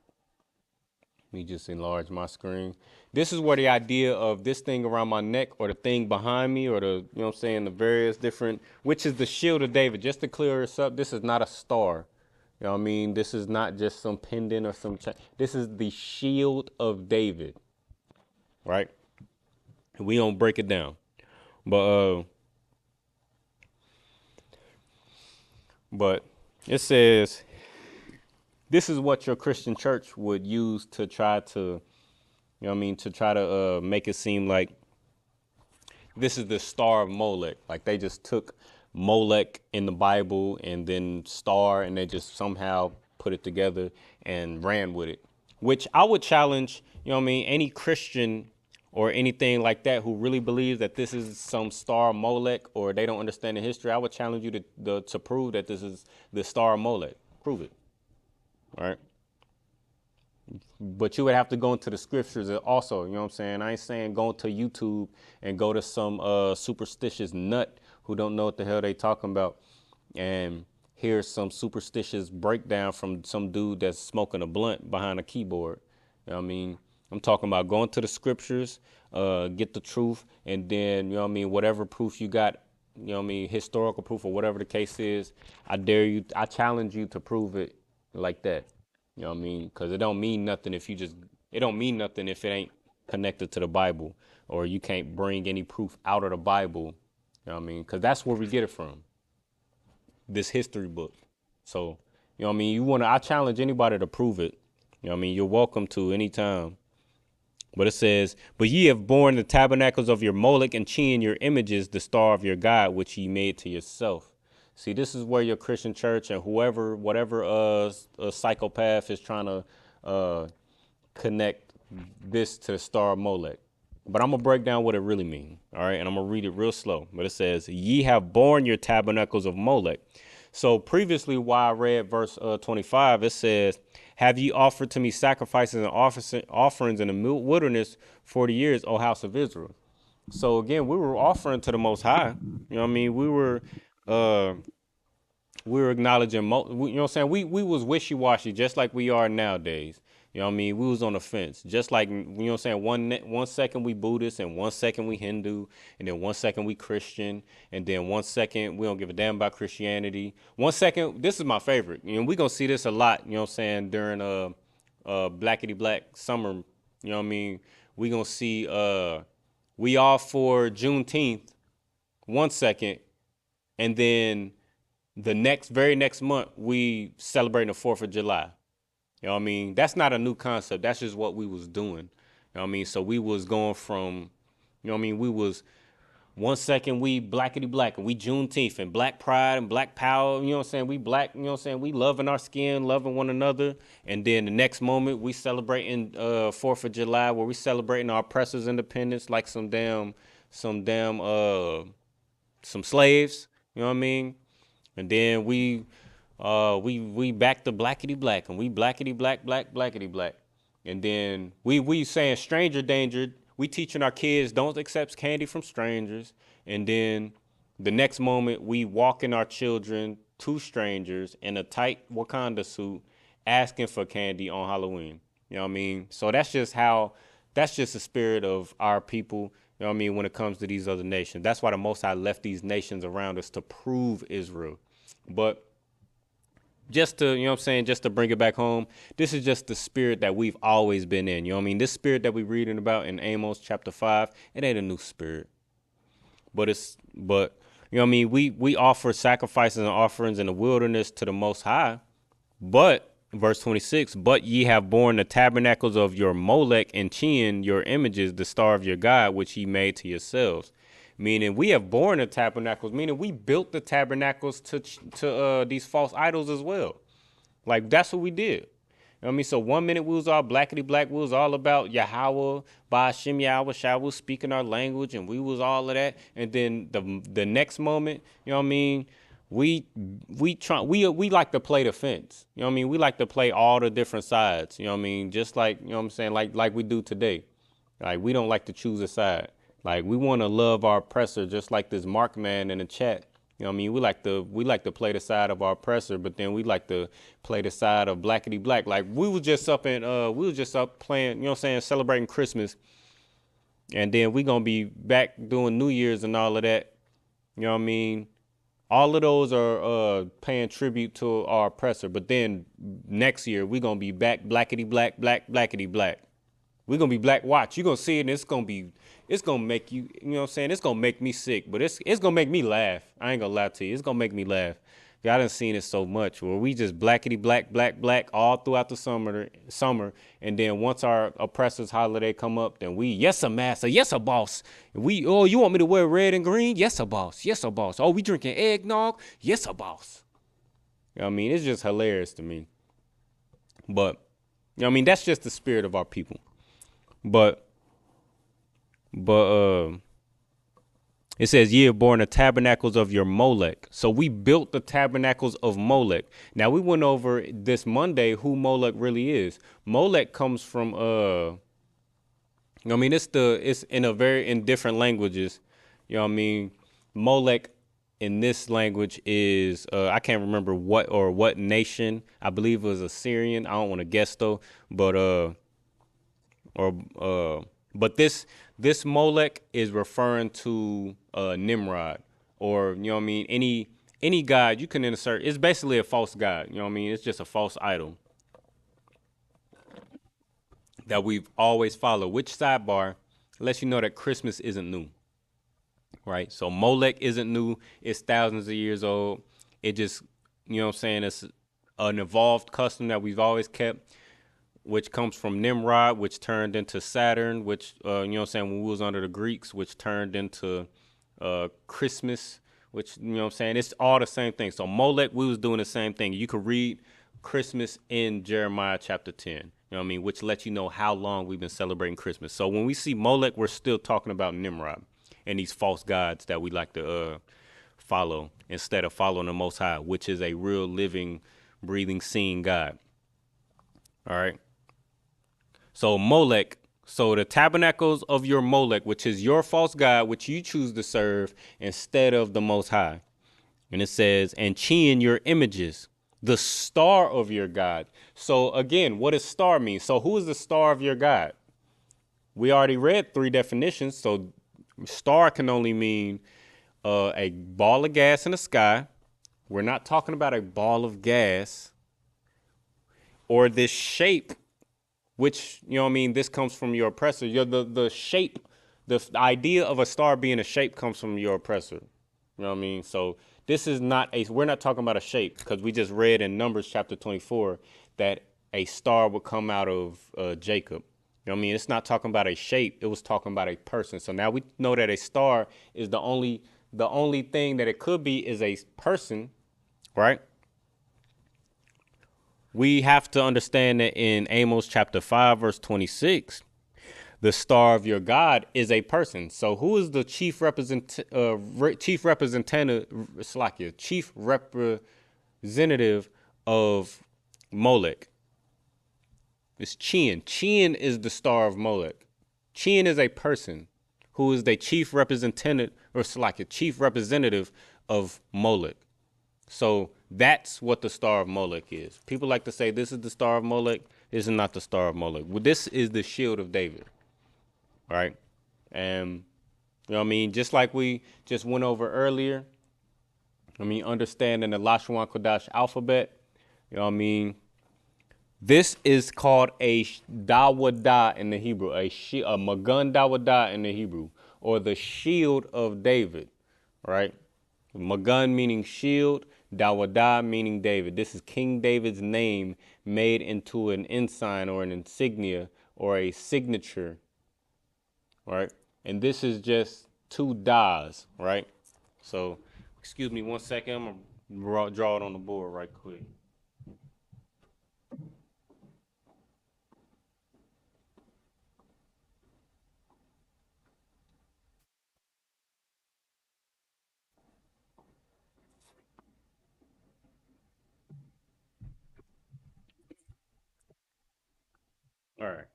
let me just enlarge my screen. This is where the idea of this thing around my neck or the thing behind me or the, you know what I'm saying, the various different, which is the shield of David. Just to clear this up, this is not a star. You know what I mean? This is not just some pendant or some, this is the shield of David, right? We don't break it down. But it says, this is what your Christian church would use to try to, you know what I mean, to try to make it seem like this is the star of Molech. Like they just took Molech in the Bible and then star and they just somehow put it together and ran with it, which I would challenge, you know what I mean, any Christian or anything like that who really believes that this is some star of Molech or they don't understand the history. I would challenge you to prove that this is the star of Molech. Prove it. All right. But you would have to go into the scriptures also, you know what I'm saying? I ain't saying go to YouTube and go to some superstitious nut who don't know what the hell they talking about and hear some superstitious breakdown from some dude that's smoking a blunt behind a keyboard. You know what I mean? I'm talking about going to the scriptures, get the truth, and then, you know what I mean, whatever proof you got, you know what I mean, historical proof or whatever the case is, I challenge you to prove it like that. You know what I mean? Because it don't mean nothing if it don't mean nothing if it ain't connected to the Bible or you can't bring any proof out of the Bible. You know what I mean? Because that's where we get it from, this history book. So, you know what I mean? I challenge anybody to prove it. You know what I mean? You're welcome to anytime. But it says, but ye have borne the tabernacles of your Molech and chained your images, the star of your God, which ye made to yourself. See, this is where your Christian church and whatever psychopath is trying to connect this to the star of Molech. But I'm going to break down what it really means, all right? And I'm going to read it real slow. But it says, ye have borne your tabernacles of Molech. So previously, while I read verse 25, it says, have ye offered to me sacrifices and offerings in the wilderness 40 years, O house of Israel? So again, we were offering to the Most High. You know what I mean? We were acknowledging, you know what I'm saying? We was wishy-washy just like we are nowadays. You know what I mean? We was on the fence, just like, you know what I'm saying? One second we Buddhist, and 1 second we Hindu, and then 1 second we Christian, and then 1 second we don't give a damn about Christianity. 1 second, this is my favorite. You know, we gonna see this a lot, you know what I'm saying, during Blackity Black summer. You know what I mean? We gonna see we all for Juneteenth 1 second, and then the very next month we celebrating the 4th of July. You know what I mean? That's not a new concept. That's just what we was doing. You know what I mean? So we was going from, you know what I mean? We was 1 second we Blackity Black, and we Juneteenth and Black Pride and Black Power. You know what I'm saying? We black, you know what I'm saying? We loving our skin, loving one another. And then the next moment we celebrating 4th of July, where we celebrating our oppressors' independence like some slaves. You know what I mean? And then we back to Blackity Black, and we Blackity Black, Blackity Black. And then we saying stranger danger. We teaching our kids don't accept candy from strangers. And then the next moment we walking our children to strangers in a tight Wakanda suit asking for candy on Halloween. You know what I mean? So that's just the spirit of our people. You know what I mean? When it comes to these other nations, that's why the Most High left these nations around us to prove Israel. But just to, you know what I'm saying, just to bring it back home, this is just the spirit that we've always been in. You know what I mean? This spirit that we're reading about in Amos chapter 5, it ain't a new spirit. But you know what I mean? We offer sacrifices and offerings in the wilderness to the Most High. But, verse 26, but ye have borne the tabernacles of your Molech and Chian, your images, the star of your God, which ye made to yourselves. Meaning we have borne the tabernacles, meaning we built the tabernacles to these false idols as well. Like, that's what we did. You know what I mean? So 1 minute we was all Blackity Black, we was all about Yahweh, Ba'ashem Yahweh Shai, was speaking our language, and we was all of that. And then the next moment, you know what I mean, we like to play the fence. You know what I mean? We like to play all the different sides. You know what I mean? Just like, you know what I'm saying, like we do today. Like, we don't like to choose a side. Like, we want to love our oppressor, just like this Mark man in the chat. You know what I mean? We like to play the side of our oppressor, but then we like to play the side of Blackity Black. Like, we was just up playing, you know what I'm saying, celebrating Christmas. And then we gonna be back doing New Year's and all of that. You know what I mean? All of those are paying tribute to our oppressor. But then next year we gonna be back Blackity Black, Blackity Black. We're going to be Black Watch. You're going to see it, and it's going to make you, you know what I'm saying? It's going to make me sick, but it's going to make me laugh. I ain't going to lie to you. It's going to make me laugh. I done seen it so much where we just Blackity Black, Black all throughout the summer. And then once our oppressor's holiday come up, then we, yes, a master, yes, a boss. Oh, you want me to wear red and green? Yes, a boss. Yes, a boss. Oh, we drinking eggnog? Yes, a boss. You know what I mean? It's just hilarious to me. But, you know what I mean? That's just the spirit of our people. But it says, ye have borne the tabernacles of your Molech. So we built the tabernacles of Molech. Now we went over this Monday who Molech really is. Molech comes from I mean, it's in different languages. You know what I mean? Molech in this language is I can't remember what nation. I believe it was Assyrian. I don't want to guess though, but this Molech is referring to Nimrod, or, you know what I mean, any god you can insert. It's basically a false god. You know what I mean? It's just a false idol that we've always followed. Which sidebar lets you know that Christmas isn't new, right? So Molech isn't new. It's thousands of years old. It just, you know what I'm saying, it's an evolved custom that we've always kept, which comes from Nimrod, which turned into Saturn, which, you know what I'm saying, when we was under the Greeks, which turned into Christmas, which, you know what I'm saying, it's all the same thing. So Molech, we was doing the same thing. You could read Christmas in Jeremiah chapter 10, you know what I mean, which lets you know how long we've been celebrating Christmas. So when we see Molech, we're still talking about Nimrod and these false gods that we like to follow instead of following the Most High, which is a real living, breathing, seeing God. All right. So Molech, so the tabernacles of your Molech, which is your false god, which you choose to serve instead of the Most High. And it says, and Chian your images, the star of your God. So again, what does star mean? So who is the star of your God? We already read 3 definitions. So star can only mean a ball of gas in the sky. We're not talking about a ball of gas or this shape, which, you know what I mean, this comes from your oppressor. The shape, the idea of a star being a shape comes from your oppressor. You know what I mean? So this is not we're not talking about a shape, because we just read in Numbers chapter 24 that a star would come out of Jacob. You know what I mean? It's not talking about a shape. It was talking about a person. So now we know that a star is the only thing that it could be is a person, right? We have to understand that in Amos chapter 5, verse 26, the star of your God is a person. So who is the chief representative of Molech? It's Chian. Chian is the star of Molech. Chian is a person who is the chief representative of Molech. So that's what the star of Molech is. People like to say this is the star of Molech. This is not the star of Molech. Well, this is the shield of David, right? And, you know what I mean? Just like we just went over earlier, I mean, understanding the Lashawan Qadash alphabet, you know what I mean? This is called a Dawada in the Hebrew, a Magun Dawada in the Hebrew, or the shield of David, right? Magun meaning shield, Dawada meaning David. This is King David's name made into an ensign or an insignia or a signature, right? And this is just 2 das, right? So, excuse me 1 second. I'm going to draw it on the board right quick. All right.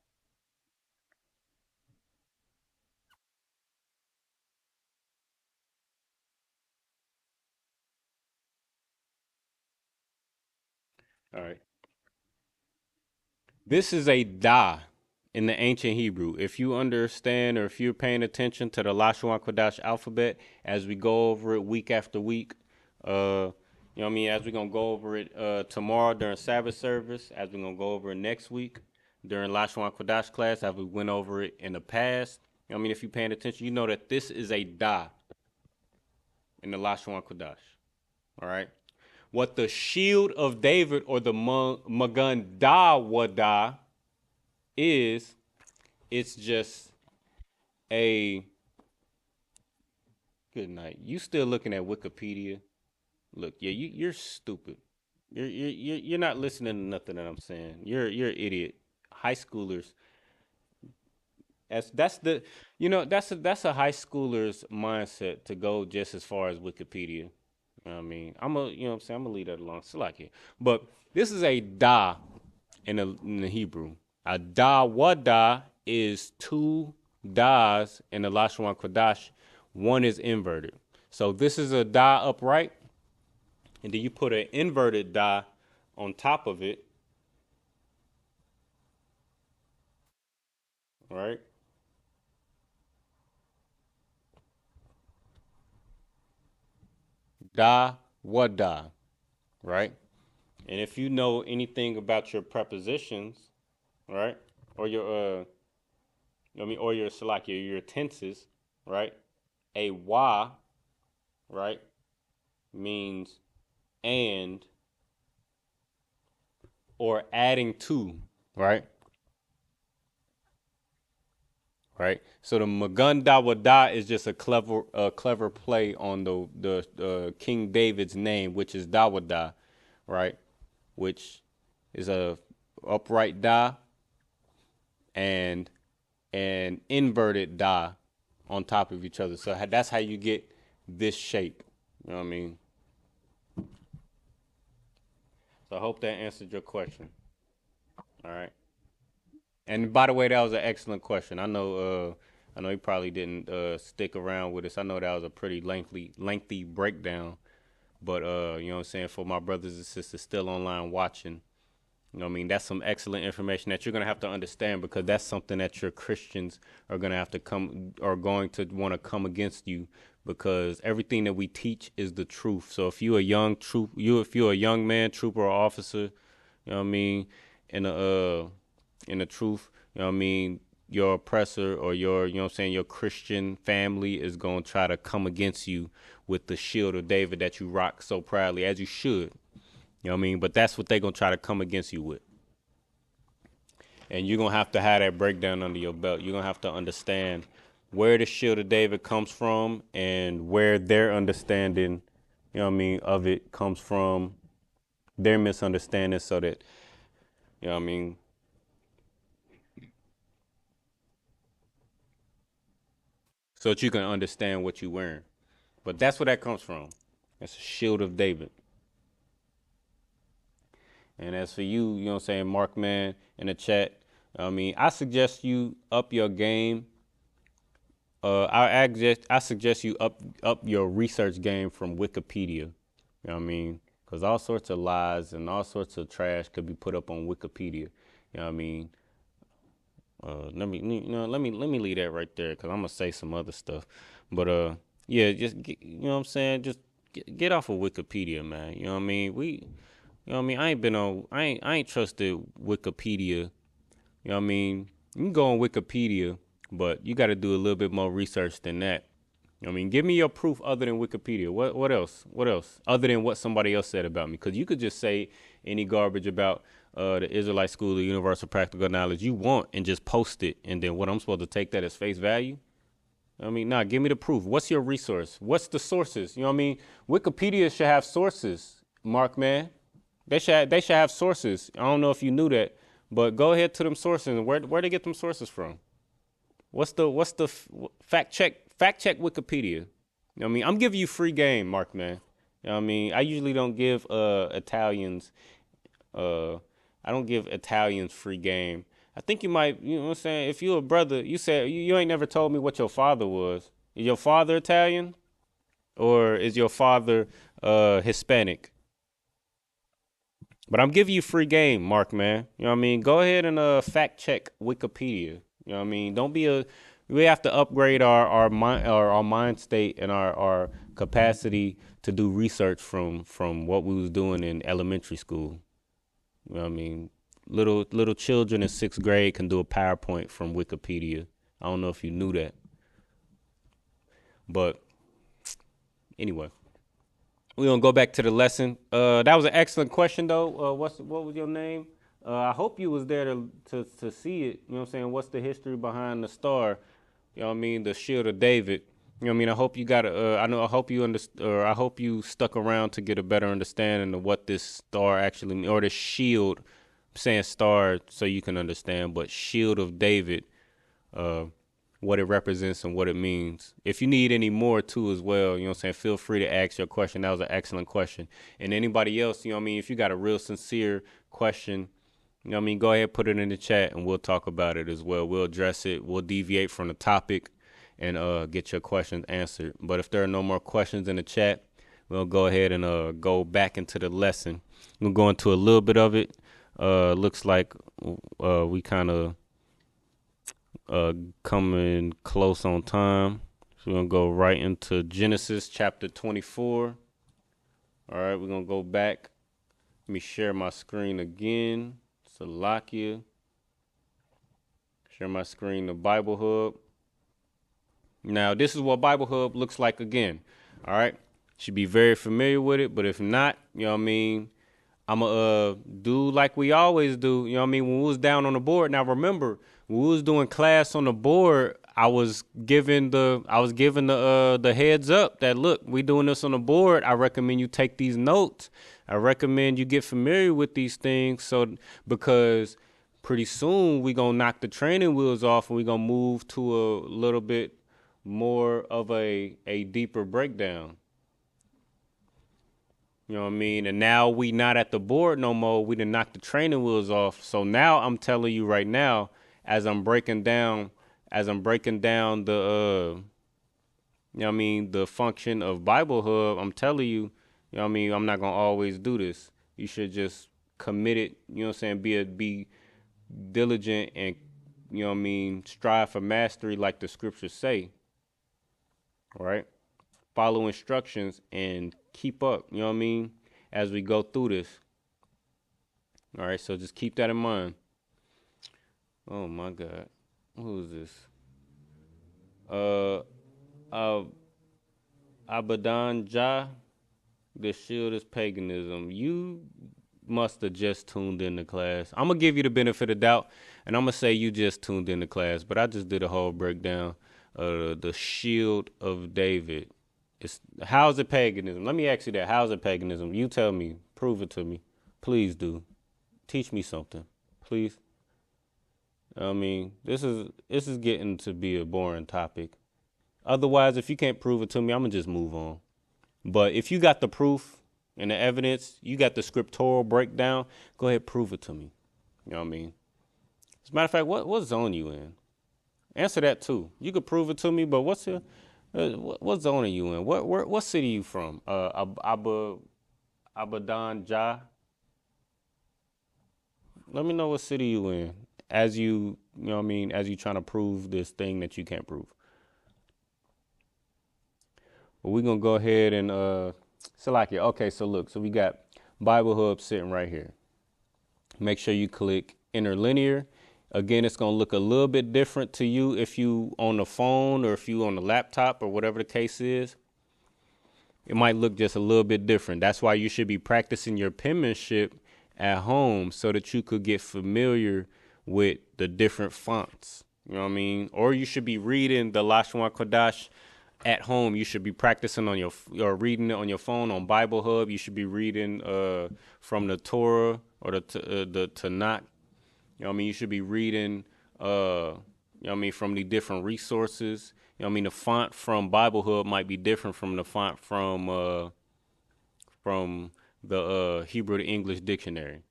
All right. This is a da in the ancient Hebrew. If you understand or if you're paying attention to the Lashawan Qadash alphabet as we go over it week after week, you know what I mean, as we're going to go over it tomorrow during Sabbath service, as we're going to go over it next week during Lashawan Qadash class, as we went over it in the past. You know what I mean, if you're paying attention, you know that this is a da in the Lashawan Qadash. All right. What the shield of David or the Magun Dawada is, it's just a good night. You still looking at Wikipedia? Look, yeah, you're stupid. You're not listening to nothing that I'm saying. You're an idiot. High schoolers. That's the that's a high schooler's mindset to go just as far as Wikipedia. You know what I mean, you know what I'm saying, I'm gonna leave that alone. It's like it. But this is a da in the Hebrew. A da wada is 2 das in the Lashawan Qadash. One is inverted. So this is a da upright, and then you put an inverted da on top of it, right? Da wada, right? And if you know anything about your prepositions, right, or your or your salakia, your tenses, right? A wa, right, means and or adding to, right? right? So the Magun Dawada is just a clever play on the King David's name, which is Dawada, right? Which is a upright da and an inverted da on top of each other. So that's how you get this shape. You know what I mean? So I hope that answered your question. All right. And by the way, that was an excellent question. I know he probably didn't stick around with us. I know that was a pretty lengthy breakdown. But you know what I'm saying, for my brothers and sisters still online watching, you know what I mean, that's some excellent information that you're gonna have to understand, because that's something that your Christians are going to want to come against you, because everything that we teach is the truth. So if you're a young man, trooper or officer, you know what I mean, in the truth, you know what I mean, your oppressor or your, you know what I'm saying, your Christian family is going to try to come against you with the shield of David that you rock so proudly, as you should. You know what I mean? But that's what they're going to try to come against you with. And you're going to have that breakdown under your belt. You're going to have to understand where the shield of David comes from and where their understanding, you know what I mean, of it comes from, their misunderstanding, so that, you know what I mean, so that you can understand what you're wearing. But that's where that comes from. It's a shield of David. And as for you, you know what I'm saying, Mark Man in the chat, I mean, I suggest you up your game. I suggest you up your research game from Wikipedia. You know what I mean? Because all sorts of lies and all sorts of trash could be put up on Wikipedia. You know what I mean? Let me leave that right there, because I'm gonna say some other stuff. But yeah, just you know what I'm saying, just get off of Wikipedia, man. You know what I mean? You know what I mean? I ain't trusted Wikipedia. You know what I mean? You can go on Wikipedia, but you got to do a little bit more research than that. You know what I mean? Give me your proof other than Wikipedia. What else? What else? Other than what somebody else said about me. Because you could just say any garbage about the Israelite School of Universal Practical Knowledge you want and just post it. And then what, I'm supposed to take that as face value? I mean, nah, give me the proof. What's your resource? What's the sources? You know what I mean? Wikipedia should have sources, Mark, man. They should have sources. I don't know if you knew that, but go ahead to them sources. Where they get them sources from? What's the fact check Wikipedia? You know what I mean? I'm giving you free game, Mark, man. You know what I mean? I usually don't give Italians free game. I think you might, you know what I'm saying? If you're a brother, you said you ain't never told me what your father was. Is your father Italian, or is your father Hispanic? But I'm giving you free game, Mark, man. You know what I mean? Go ahead and fact check Wikipedia. You know what I mean? We have to upgrade our mind state and our capacity to do research from what we was doing in elementary school. You know what I mean? Little children in 6th grade can do a PowerPoint from Wikipedia. I don't know if you knew that. But anyway, we're going to go back to the lesson. That was an excellent question, though. What was your name? I hope you was there to see it. You know what I'm saying? What's the history behind the star? You know what I mean? The shield of David. You know what I mean? I hope you got I hope you stuck around to get a better understanding of what this star actually means, or the shield. I'm saying star so you can understand, but shield of David, what it represents and what it means. If you need any more too as well, you know what I'm saying, feel free to ask your question. That was an excellent question. And anybody else, you know what I mean, if you got a real sincere question, you know what I mean, go ahead, put it in the chat and we'll talk about it as well. We'll address it. We'll deviate from the topic and get your questions answered. But if there are no more questions in the chat, we'll go ahead and go back into the lesson. We'll go into a little bit of it. Looks like we kind of coming close on time. So we're going to go right into Genesis chapter 24. All right, we're going to go back. Let me share my screen again. Salakia. Share my screen to Bible Hub. Now, this is what Bible Hub looks like again. All right. Should be very familiar with it, but if not, you know what I mean, I'm going to do like we always do. You know what I mean? When we was down on the board. Now, remember, when we was doing class on the board, I was given the heads up that, look, we doing this on the board. I recommend you take these notes. I recommend you get familiar with these things, so because pretty soon we gonna knock the training wheels off and we gonna move to a little bit more of a deeper breakdown. You know what I mean? And now we not at the board no more. We done knocked the training wheels off. So now I'm telling you right now, as I'm breaking down the you know what I mean, the function of Bible Hub, I'm telling you, you know what I mean, I'm not gonna always do this. You should just commit it, you know what I'm saying, be diligent and, you know what I mean, strive for mastery like the scriptures say. All right? Follow instructions and keep up, you know what I mean, as we go through this. All right, so just keep that in mind. Oh my God. Who is this? Abadan Jah, the shield is paganism. You must have just tuned in to class. I'm gonna give you the benefit of doubt, and I'm gonna say you just tuned in to class, but I just did a whole breakdown of the shield of David. How's it paganism? Let me ask you that. How's it paganism? You tell me. Prove it to me. Please do. Teach me something. Please. I mean, this is getting to be a boring topic. Otherwise, if you can't prove it to me, I'm going to just move on. But if you got the proof and the evidence, you got the scriptural breakdown, go ahead, prove it to me. You know what I mean? As a matter of fact, what zone you in? Answer that too. You could prove it to me, but what zone are you in? What city you from? Abadan Jah. Let me know what city you in. As you know what I mean, as you trying to prove this thing that you can't prove. But we're gonna go ahead and select it. Okay, so look, so we got Bible Hub sitting right here. Make sure you click interlinear. Again, it's gonna look a little bit different to you if you on the phone or if you on the laptop or whatever the case is. It might look just a little bit different. That's why you should be practicing your penmanship at home so that you could get familiar with the different fonts. You know what I mean? Or you should be reading the Lashawan Qadash at home. You should be practicing on or reading it on your phone on Bible Hub. You should be reading from the Torah or the Tanakh. You know what I mean? You should be reading, you know what I mean, from the different resources. You know what I mean? The font from Bible Hub might be different from the font from the Hebrew to English dictionary.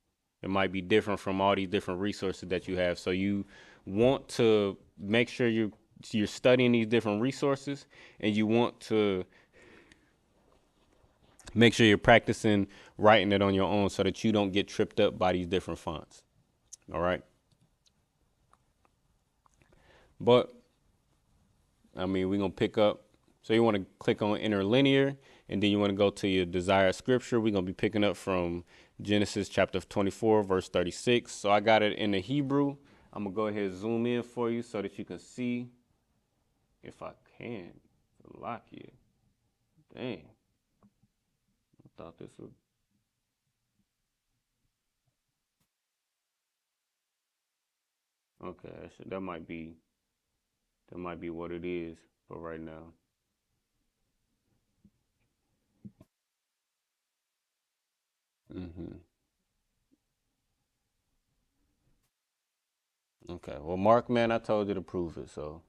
It might be different from all these different resources that you have. So you want to make sure you're studying these different resources, and you want to make sure you're practicing writing it on your own so that you don't get tripped up by these different fonts. All right. But I mean, we're going to pick up. So you want to click on interlinear, and then you want to go to your desired scripture. We're going to be picking up from Genesis chapter 24, verse 36. So I got it in the Hebrew. I'm going to go ahead and zoom in for you so that you can see, if I can, lock it. Dang. I thought this would. Okay, that might be what it is for right now. Okay, well, Mark, man, I told you to prove it, so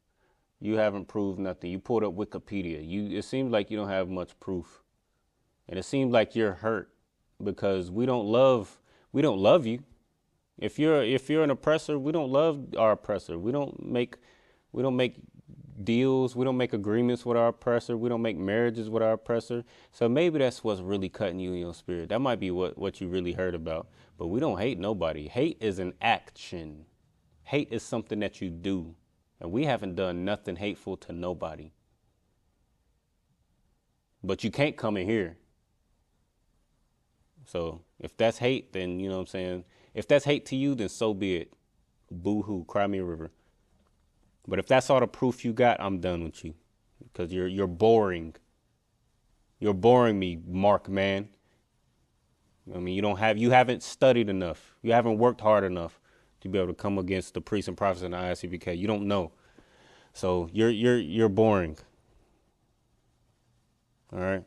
you haven't proved nothing. You pulled up Wikipedia. It seems like you don't have much proof, and it seems like you're hurt because we don't love you. If you're an oppressor, we don't love our oppressor. We don't make deals. We don't make agreements with our oppressor. We don't make marriages with our oppressor. So maybe that's what's really cutting you in your spirit. That might be what you really heard about. But we don't hate nobody. Hate is an action. Hate is something that you do. And we haven't done nothing hateful to nobody. But you can't come in here. So if that's hate, then you know what I'm saying? If that's hate to you, then so be it. Boo-hoo, cry me a river. But if that's all the proof you got, I'm done with you. Because you're boring. You're boring me, Mark, man. I mean, you haven't studied enough. You haven't worked hard enough to be able to come against the priests and prophets in the ISUPK. You don't know. So you're boring. All right.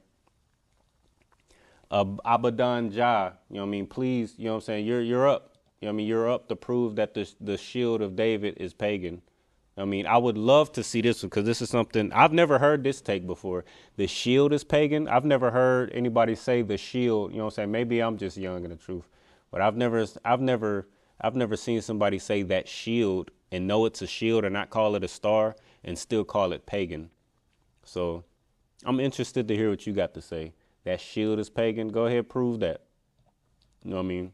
Abadan Jah, you know what I mean? Please, you know what I'm saying? You're up. You know what I mean? You're up to prove that the shield of David is pagan. I mean, I would love to see this one because this is something I've never heard this take before. The shield is pagan. I've never heard anybody say the shield, you know what I'm saying? Maybe I'm just young in the truth. But I've never seen somebody say that shield and know it's a shield and not call it a star and still call it pagan. So I'm interested to hear what you got to say. That shield is pagan. Go ahead, prove that. You know what I mean?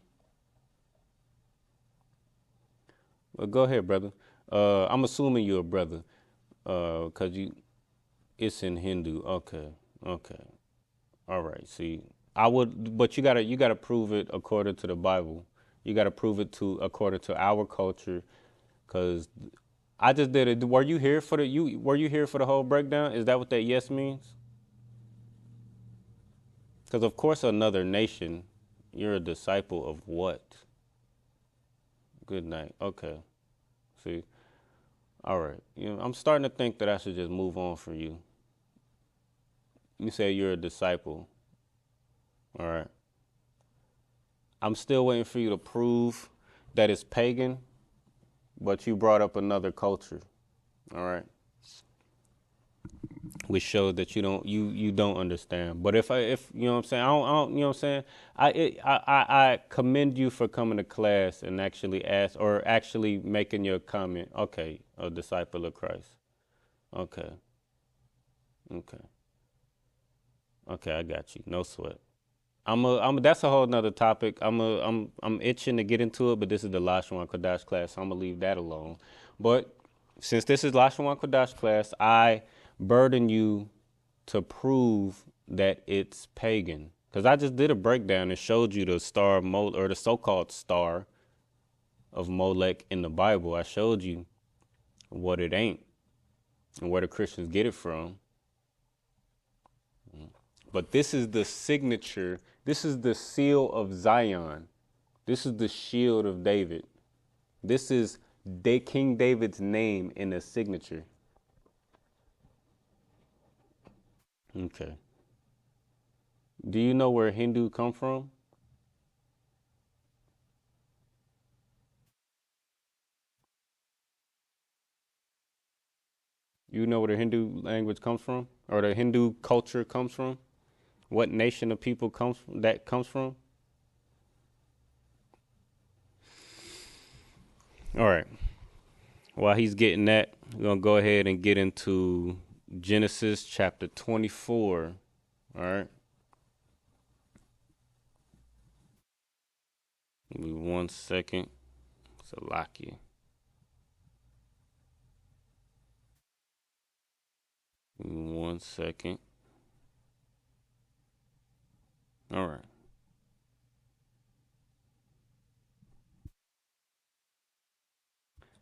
Well, go ahead, brother. I'm assuming you're a brother, cause it's in Hindu. Okay, okay, all right. See, but you gotta prove it according to the Bible. You gotta prove it to according to our culture, cause I just did it. Were you here for the whole breakdown? Is that what that yes means? Because of course, another nation. You're a disciple of what? Good night. Okay. See. All right. I'm starting to think that I should just move on for you. You say you're a disciple. All right. I'm still waiting for you to prove that it's pagan, but you brought up another culture. All right. Which shows that you don't understand. But if you know what I'm saying, I don't you know what I'm saying. I commend you for coming to class and actually making your comment. Okay, a disciple of Christ. Okay, okay, okay. I got you. No sweat. That's a whole nother topic. I'm itching to get into it, but this is the Lashawan Qadash class, so I'm gonna leave that alone. But since this is Lashawan Qadash class, I burden you to prove that it's pagan. Because I just did a breakdown and showed you the star of or the so-called star of Molech in the Bible. I showed you what it ain't and where the Christians get it from. But this is the signature. This is the seal of Zion. This is the shield of David. This is King David's name in a signature. Okay. Do you know where Hindu come from? You know where the Hindu language comes from, or the Hindu culture comes from? What nation of people comes from? All right. While he's getting that, we're gonna go ahead and get into Genesis chapter 24. All right. Give me 1 second. Salaki. Give me 1 second. All right.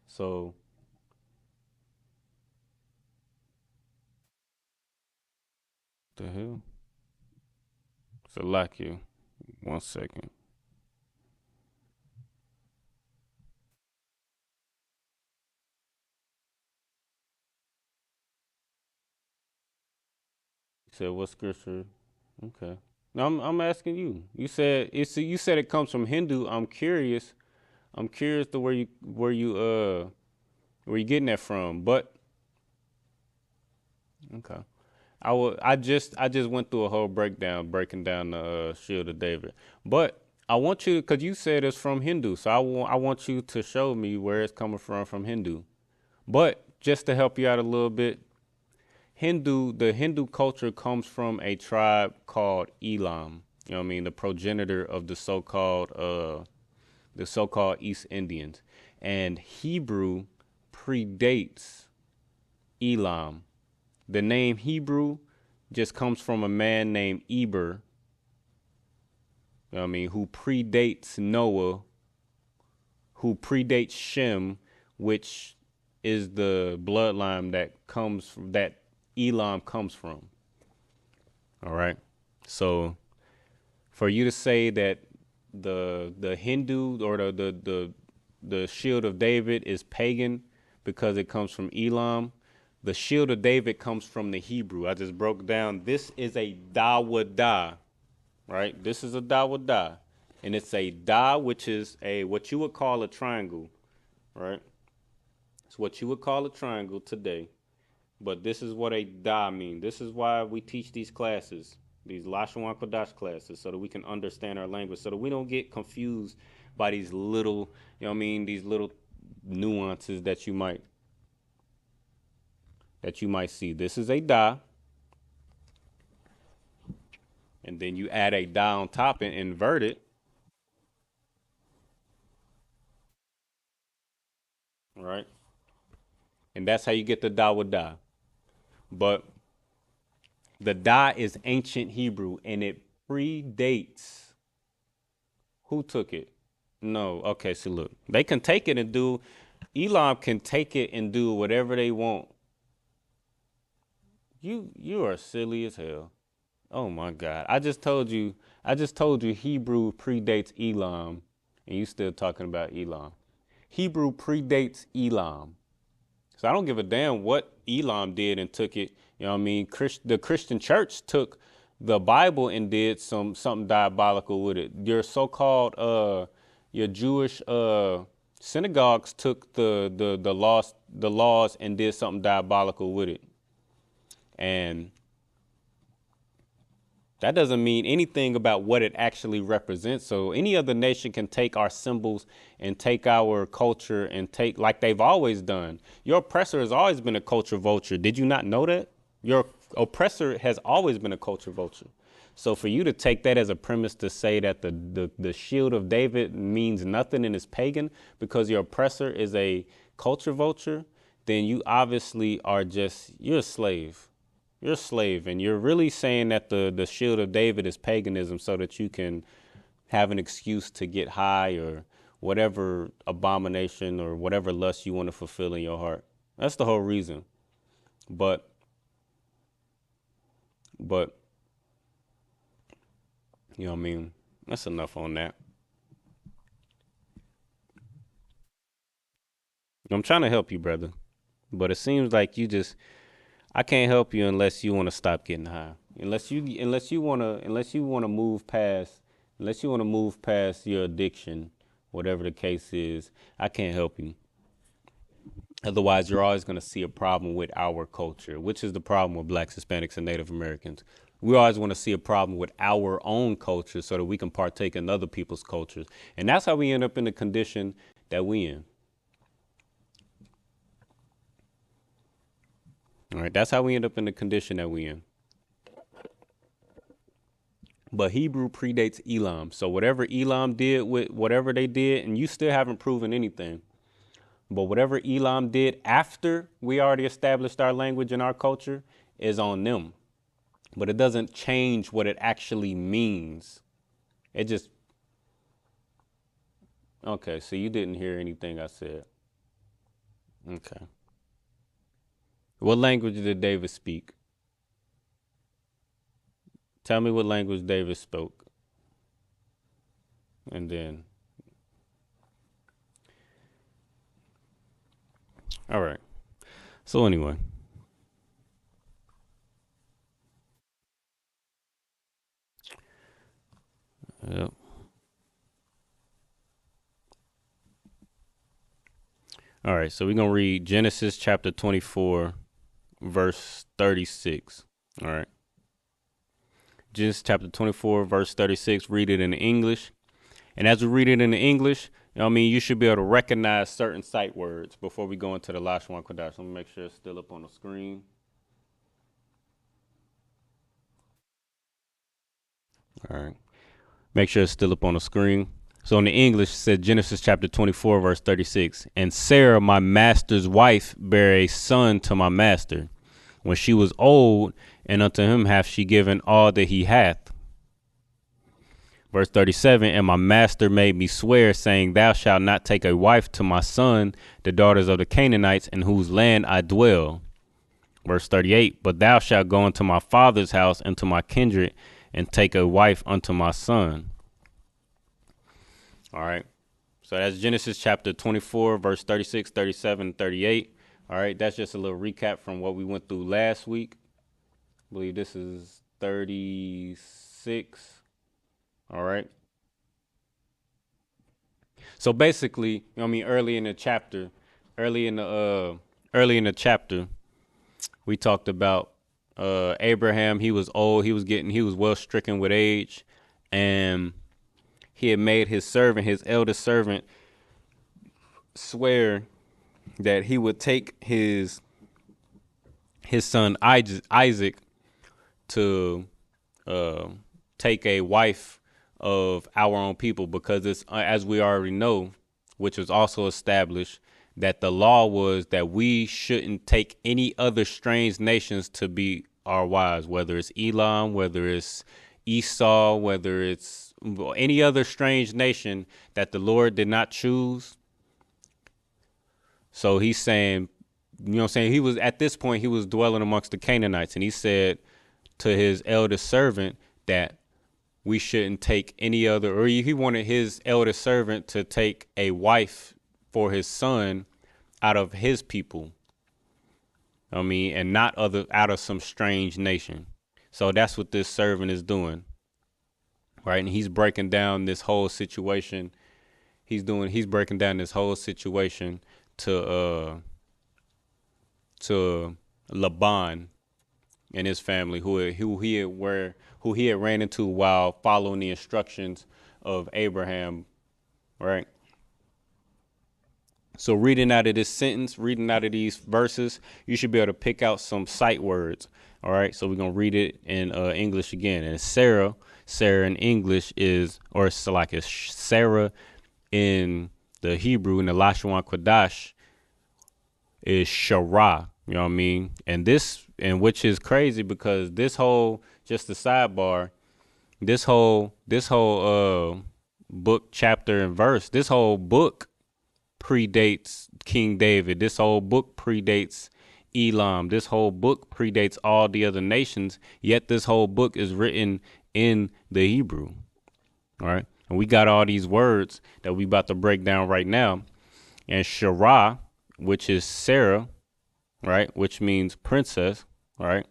So the hell? Salaki. 1 second. You said what scripture? Okay. Now I'm asking you. You said it comes from Hindu. I'm curious. I'm curious to where you getting that from. But okay. I just went through a whole breaking down the shield of David. But I want you because you said it's from Hindu, so I want you to show me where it's coming from Hindu. But just to help you out a little bit, the Hindu culture comes from a tribe called Elam. You know what I mean? The progenitor of the so-called East Indians. And Hebrew predates Elam. The name Hebrew just comes from a man named Eber, you know what I mean, who predates Noah, who predates Shem, which is the bloodline that Elam comes from. All right. So for you to say that the Hindu or the shield of David is pagan because it comes from Elam, The shield of David comes from the Hebrew. I just broke down. This is a dawadah, right? This is a dawadah. And it's a da, which is a what you would call a triangle, right? It's what you would call a triangle today. But this is what a da means. This is why we teach these classes, these Lashawan Qadash classes, so that we can understand our language, so that we don't get confused by these little, you know what I mean, these little nuances that you might see. This is a da. And then you add a da on top and invert it. Right? And that's how you get the da with da. But the da is ancient Hebrew and it predates. Who took it? No. Okay, so look. They can take it and do, Elam can take it and do whatever they want. You are silly as hell. Oh my God. I just told you Hebrew predates Elam, and you still talking about Elam. Hebrew predates Elam. So I don't give a damn what Elam did and took it. You know what I mean? The Christian church took the Bible and did something diabolical with it. Your so-called your Jewish synagogues took the laws and did something diabolical with it. And that doesn't mean anything about what it actually represents. So any other nation can take our symbols and take our culture and take, like they've always done. Your oppressor has always been a culture vulture. Did you not know that? Your oppressor has always been a culture vulture. So for you to take that as a premise to say that the shield of David means nothing and is pagan because your oppressor is a culture vulture, then you obviously are you're a slave. You're a slave, and you're really saying that the shield of David is paganism so that you can have an excuse to get high or whatever abomination or whatever lust you want to fulfill in your heart. That's the whole reason. But you know what I mean? That's enough on that. I'm trying to help you, brother, but it seems like I can't help you unless you want to stop getting high. Unless you want to move past your addiction, whatever the case is, I can't help you. Otherwise, you're always going to see a problem with our culture, which is the problem with blacks, Hispanics, and Native Americans. We always want to see a problem with our own culture so that we can partake in other people's cultures. And that's how we end up in the condition that we in. All right, that's how we end up in the condition that we in. But Hebrew predates Elam. So whatever Elam did with whatever they did, and you still haven't proven anything, but whatever Elam did after we already established our language and our culture is on them. But it doesn't change what it actually means. It just, okay, so you didn't hear anything I said. Okay. What language did David speak? Tell me what language David spoke. And then. All right. So anyway. Yep. All right. So we're going to read Genesis chapter 24. Verse 36. All right. Genesis chapter 24, verse 36. Read it in English. And as we read it in English, you know what I mean, you should be able to recognize certain sight words before we go into the Lashawan Qadash. Let me make sure it's still up on the screen. All right. Make sure it's still up on the screen. So in the English, it said Genesis chapter 24, verse 36. And Sarah, my master's wife, bare a son to my master, when she was old, and unto him hath she given all that he hath. Verse 37. And my master made me swear, saying, Thou shalt not take a wife to my son, the daughters of the Canaanites, in whose land I dwell. Verse 38. But thou shalt go unto my father's house and to my kindred, and take a wife unto my son. All right. So that's Genesis chapter 24, verse 36, 37, 38. All right, that's just a little recap from what we went through last week. I believe this is 36. All right. So basically, you know what I mean, early in the early in the chapter, we talked about Abraham. He was old, he was well stricken with age, and he had made his servant, his eldest servant, swear that he would take his son Isaac to uh, take a wife of our own people, because it's as we already know, which was also established, that the law was that we shouldn't take any other strange nations to be our wives, whether it's Elam, whether it's Esau, whether it's any other strange nation that the Lord did not choose. So he's saying, you know what I'm saying? He was at this point, he was dwelling amongst the Canaanites, and he said to his eldest servant that we shouldn't take any other, or he wanted his eldest servant to take a wife for his son out of his people. I mean, and not out of some strange nation. So that's what this servant is doing. Right. And he's breaking down this whole situation. He's breaking down this whole situation to Laban and his family, who he had ran into while following the instructions of Abraham, right? So reading out of this sentence, reading out of these verses, you should be able to pick out some sight words. All right, so we're gonna read it in English again. And Sarah in English is, or it's like it's Sarah in the Hebrew, in the Lashawan Qadash, is Shara. You know what I mean? And which is crazy, because this whole, just a sidebar, this whole book, chapter and verse, this whole book predates King David. This whole book predates Elam. This whole book predates all the other nations. Yet this whole book is written in the Hebrew. All right. And we got all these words that we about to break down right now. And Shara, which is Sarah, right, which means princess, right?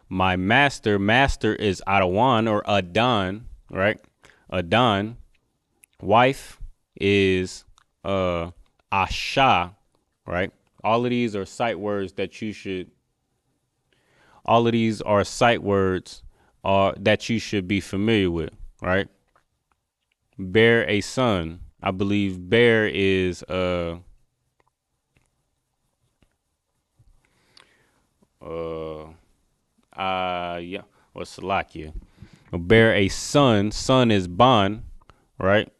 My master is Adawan, or Adon, right? Adon. Wife is Asha, right? All of these are sight words that you should be familiar with, right? Bear a son. I believe bear is yeah, or Salakia. Bear a son. Son is Ban, right?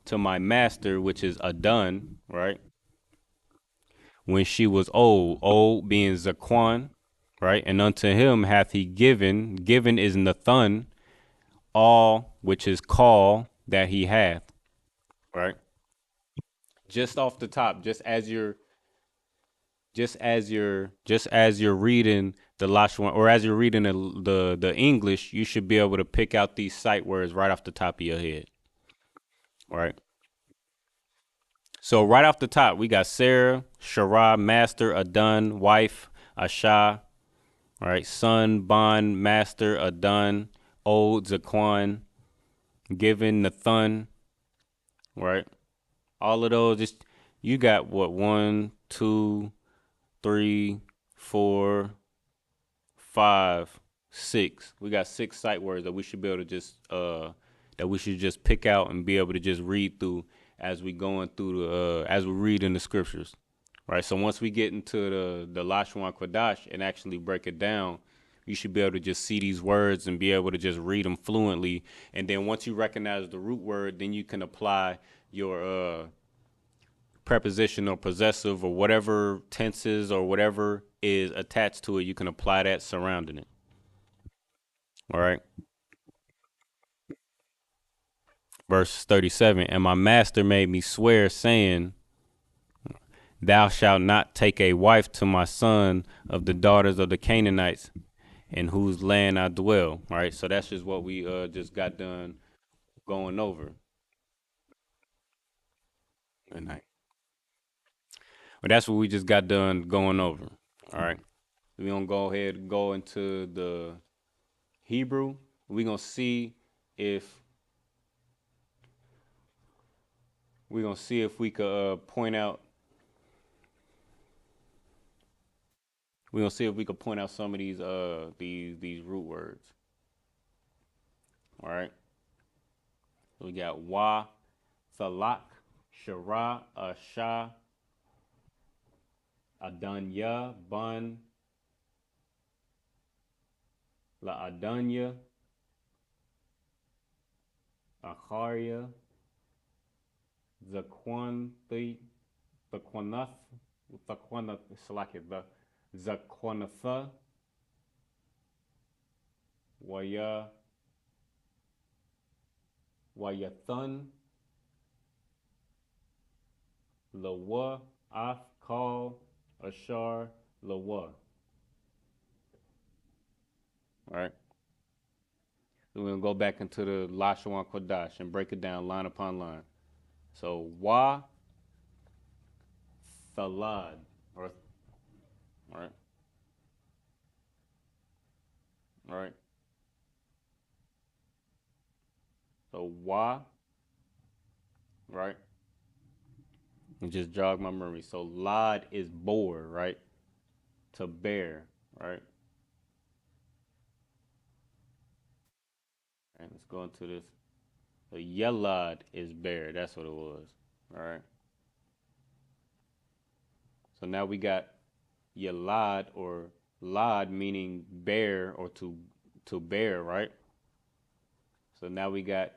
To my master, which is Adon, right? When she was old being Zaquan, right? And unto him hath he given is Nathan, all which is call that he hath, right? Just off the top, just as you're reading the Lashawan, or as you're reading the English, you should be able to pick out these sight words right off the top of your head. All right. So right off the top, we got Sarah, Shara, master, Adon, wife, Asha, all right, son, Ban, master, Adon, old, Zaquan, given, Nathan, right? All of those, just, you got what, 1, 2, 3, 4, 5, 6. We got 6 sight words that we should be able to just pick out and be able to just read through as we going through as we read in the scriptures, right? So once we get into the Lashawan Qadash and actually break it down, you should be able to just see these words and be able to just read them fluently. And then once you recognize the root word, then you can apply your preposition or possessive or whatever tenses or whatever is attached to it. You can apply that surrounding it. All right. Verse 37, and my master made me swear, saying, thou shalt not take a wife to my son of the daughters of the Canaanites, in whose land I dwell. All right, so that's just what we just got done going over. Good night. But that's what we just got done going over. All right. We're going to go ahead and go into the Hebrew. We're going to see if we could point out. We're going to see if we could point out some of these root words. All right. So we got wa, thalak, shara, asha, adanya, bun, la adanya, acharya, zaquanath, zaquanatha, wayathun, lawa, afkal, ashar, lawa. All right. So we're going to go back into the Lashawan Qadash and break it down line upon line. So, wa, thalad, or, all right. All right. So, wa, right? And just jog my memory. So, lad is bore, right? To bear, right? And let's go into this. So, yelad is bear. That's what it was. All right. So now we got yelad, or lad, meaning bear or to bear, right? So now we got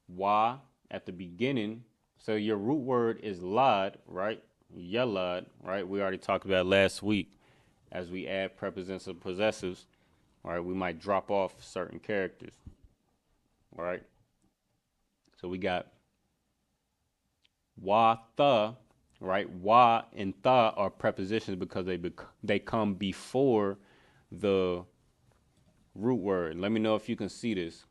wa at the beginning. So your root word is lad, right? Yelad, right? We already talked about last week. As we add prepositions and possessives, all right, we might drop off certain characters. All right. So we got wa, tha, right? Wa and tha are prepositions because they come before the root word. Let me know if you can see this.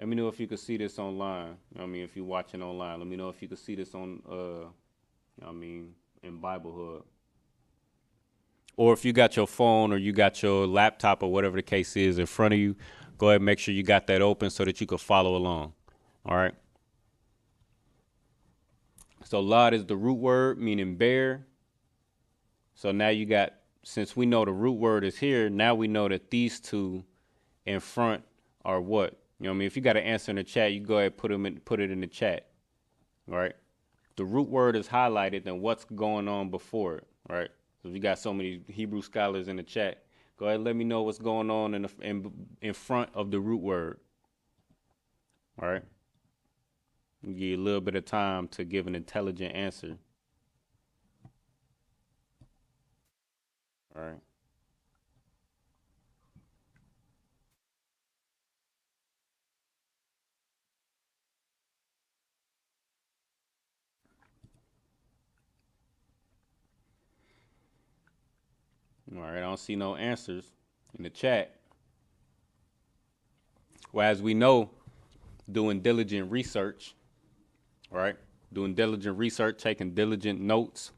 Let me know if you can see this online. I mean, if you're watching online, let me know if you can see this on, in Bible Hub. Or if you got your phone or you got your laptop or whatever the case is in front of you, go ahead and make sure you got that open so that you can follow along. All right. So lad is the root word, meaning bear. So now you got, since we know the root word is here, now we know that these two in front are what? You know what I mean? If you got an answer in the chat, you go ahead and put it in the chat. All right. If the root word is highlighted, then what's going on before it, right? So if you got so many Hebrew scholars in the chat, go ahead and let me know what's going on in front of the root word. All right. Give you a little bit of time to give an intelligent answer. All right. All right. I don't see no answers in the chat. Well, as we know, doing diligent research, right? Doing diligent research, taking diligent notes,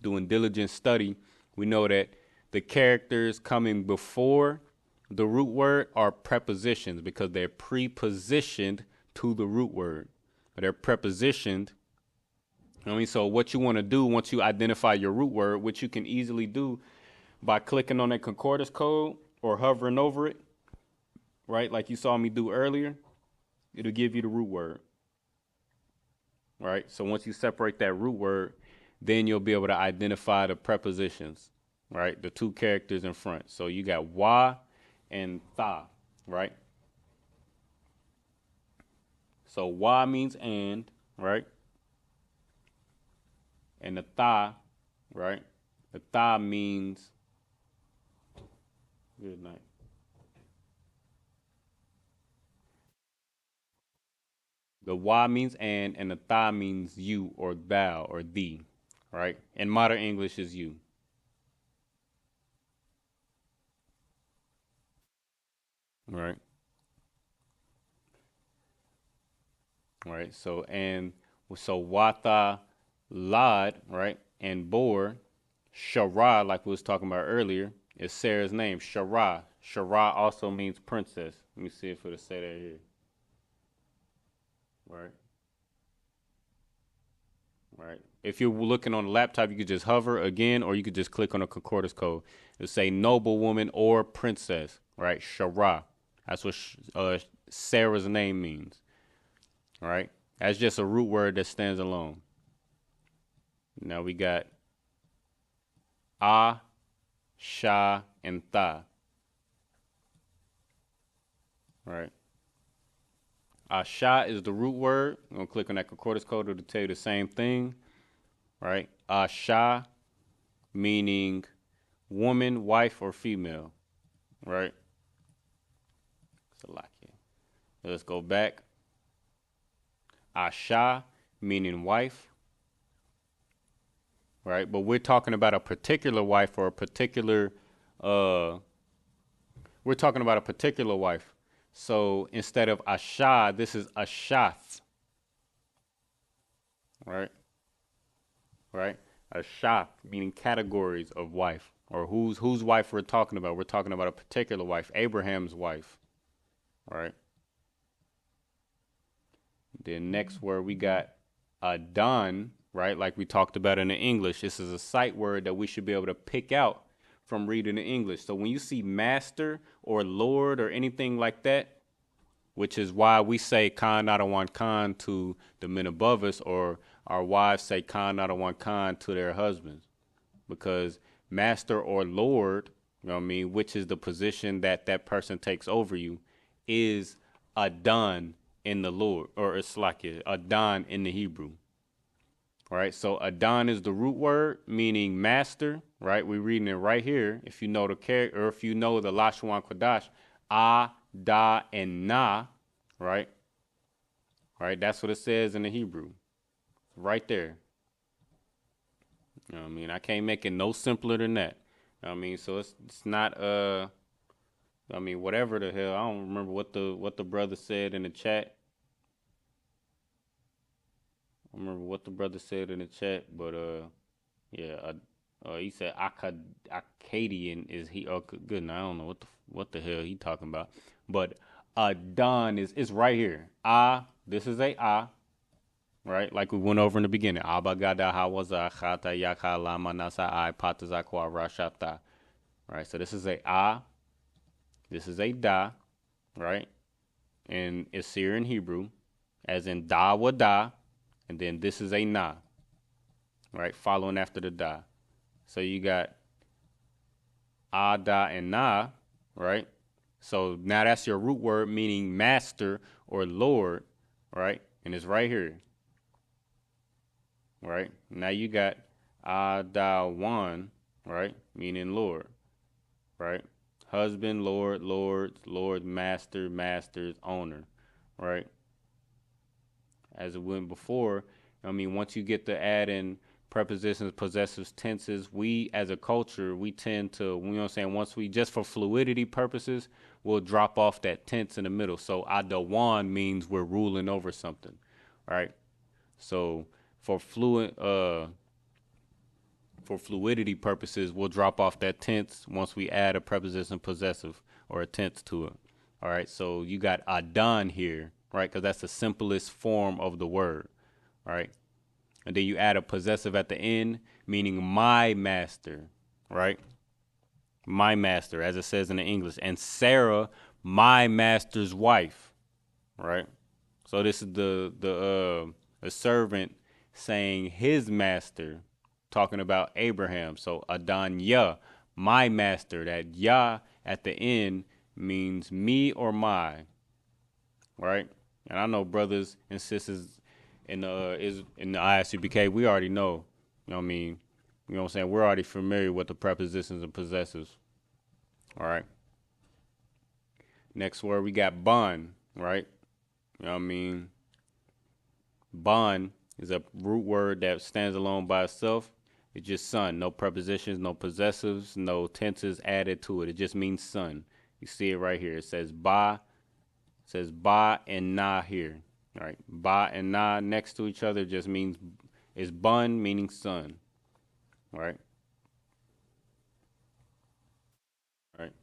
doing diligent study, we know that the characters coming before the root word are prepositions because they're prepositioned to the root word. They're prepositioned. I mean, so what you want to do once you identify your root word, which you can easily do by clicking on that concordance code or hovering over it, right? Like you saw me do earlier, it'll give you the root word. Right. So once you separate that root word, then you'll be able to identify the prepositions, right? The two characters in front. So you got wa and tha, right? So wa means and, right? And the tha, right? The tha means good night. The wa means and the tha means you or thou or thee, right? In modern English is you. Right. right? So Watha Lad, right? And Bor, Shara, like we was talking about earlier, is Sarah's name. Shara. Shara also means princess. Let me see if it'll say that here. Right. Right. If you're looking on a laptop, you could just hover again, or you could just click on a concordance code. It'll say noblewoman or princess. Right. Shara. That's what Sarah's name means. All right. That's just a root word that stands alone. Now we got Ah, Sha, and Tha. Right. Asha is the root word. I'm going to click on that concordance code to tell you the same thing. Right. Asha, meaning woman, wife, or female. Right. Salakia. Let's go back. Asha, meaning wife. Right. But we're talking about a particular wife or a particular, we're talking about a particular wife. So instead of Asha, this is Ashath. Right? Right? Ashath, meaning categories of wife, or whose wife we're talking about. We're talking about a particular wife, Abraham's wife. Right? Then next word we got Adon, right? Like we talked about in the English. This is a sight word that we should be able to pick out from reading the English. So when you see master or lord or anything like that, which is why we say Khan Nadawan Khan to the men above us, or our wives say Khan Nadawan Khan to their husbands, because master or lord, you know what I mean, which is the position that person takes over you, is Adon in the Lord, or it's like Adon in the Hebrew. All right, so Adon is the root word meaning master, right? We're reading it right here. If you know the character, or if you know the Lashawan Qadash, Ah, Da, and Na, right? Right, that's what it says in the Hebrew. Right there. You know what I mean? I can't make it no simpler than that. You know what I mean? So it's not I mean, whatever the hell. I don't remember what the brother said in the chat. I remember what the brother said in the chat, but yeah, he said Akkadian is he? Oh, good. Now I don't know what the hell he talking about, but Adon is right here. This is a right? Like we went over in the beginning. Abagada hawaza chata yaka lama nasa I patazakwa rashata. Right. So this is a this is a da, right? And it's here in Hebrew, as in da wa da. And then this is a na, right? Following after the da. So you got da, and na, right? So now that's your root word meaning master or Lord, right? And it's right here, right? Now you got Adawan, right? Meaning Lord, right? Husband, Lord, lords, Lord, master, masters, owner, right? As it went before, I mean, once you get to add in prepositions, possessives, tenses, we as a culture, we tend to, you know what I'm saying, once we, just for fluidity purposes, we'll drop off that tense in the middle. So Adawan means we're ruling over something, right? So for fluidity purposes, we'll drop off that tense once we add a preposition, possessive, or a tense to it. All right, so you got Adon here, right? Because that's the simplest form of the word, right? And then you add a possessive at the end, meaning my master, right? My master, as it says in the English. And Sarah, my master's wife, right? So this is the servant saying his master, talking about Abraham. So Adon Yah, my master. That Yah at the end means me or my, right? And I know brothers and sisters in the ISUPK, we already know, you know what I mean? You know what I'm saying? We're already familiar with the prepositions and possessives. All right. Next word, we got bon, right? You know what I mean? Bon is a root word that stands alone by itself. It's just son. No prepositions, no possessives, no tenses added to it. It just means son. You see it right here. It says ba and na here. All right. Ba and na next to each other just means is bun, meaning son. All right. All right.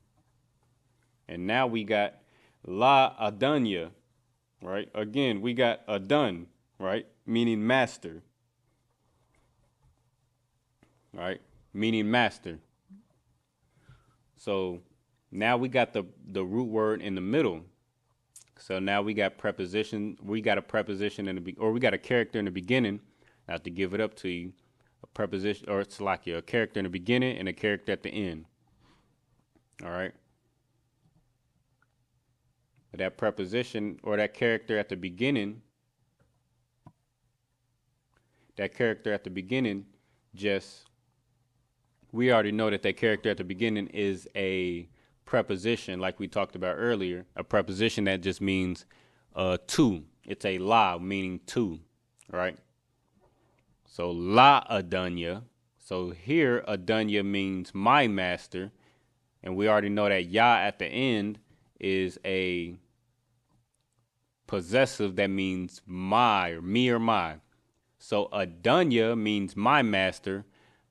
And now we got la adunya. Right. Again, we got adun, right, meaning master. All right, meaning master. So now we got the root word in the middle. So now we got preposition. We got a preposition in the or we got a character in the beginning. I have to give it up to you. A preposition, or it's like a character in the beginning and a character at the end. All right. But that preposition or that character at the beginning, just we already know that character at the beginning is a preposition, like we talked about earlier, a preposition that just means to. It's a la, meaning to, right? So la adunya. So here adunya means my master, and we already know that ya at the end is a possessive that means my or me or my. So adunya means my master.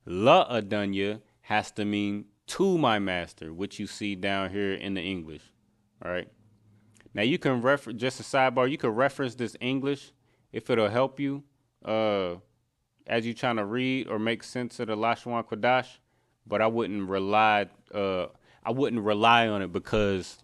La adunya has to mean to my master, which you see down here in the English. All right. Now you can reference, just a sidebar, you can reference this English if it'll help you as you trying to read or make sense of the Lashawan Qadash, but I wouldn't rely on it because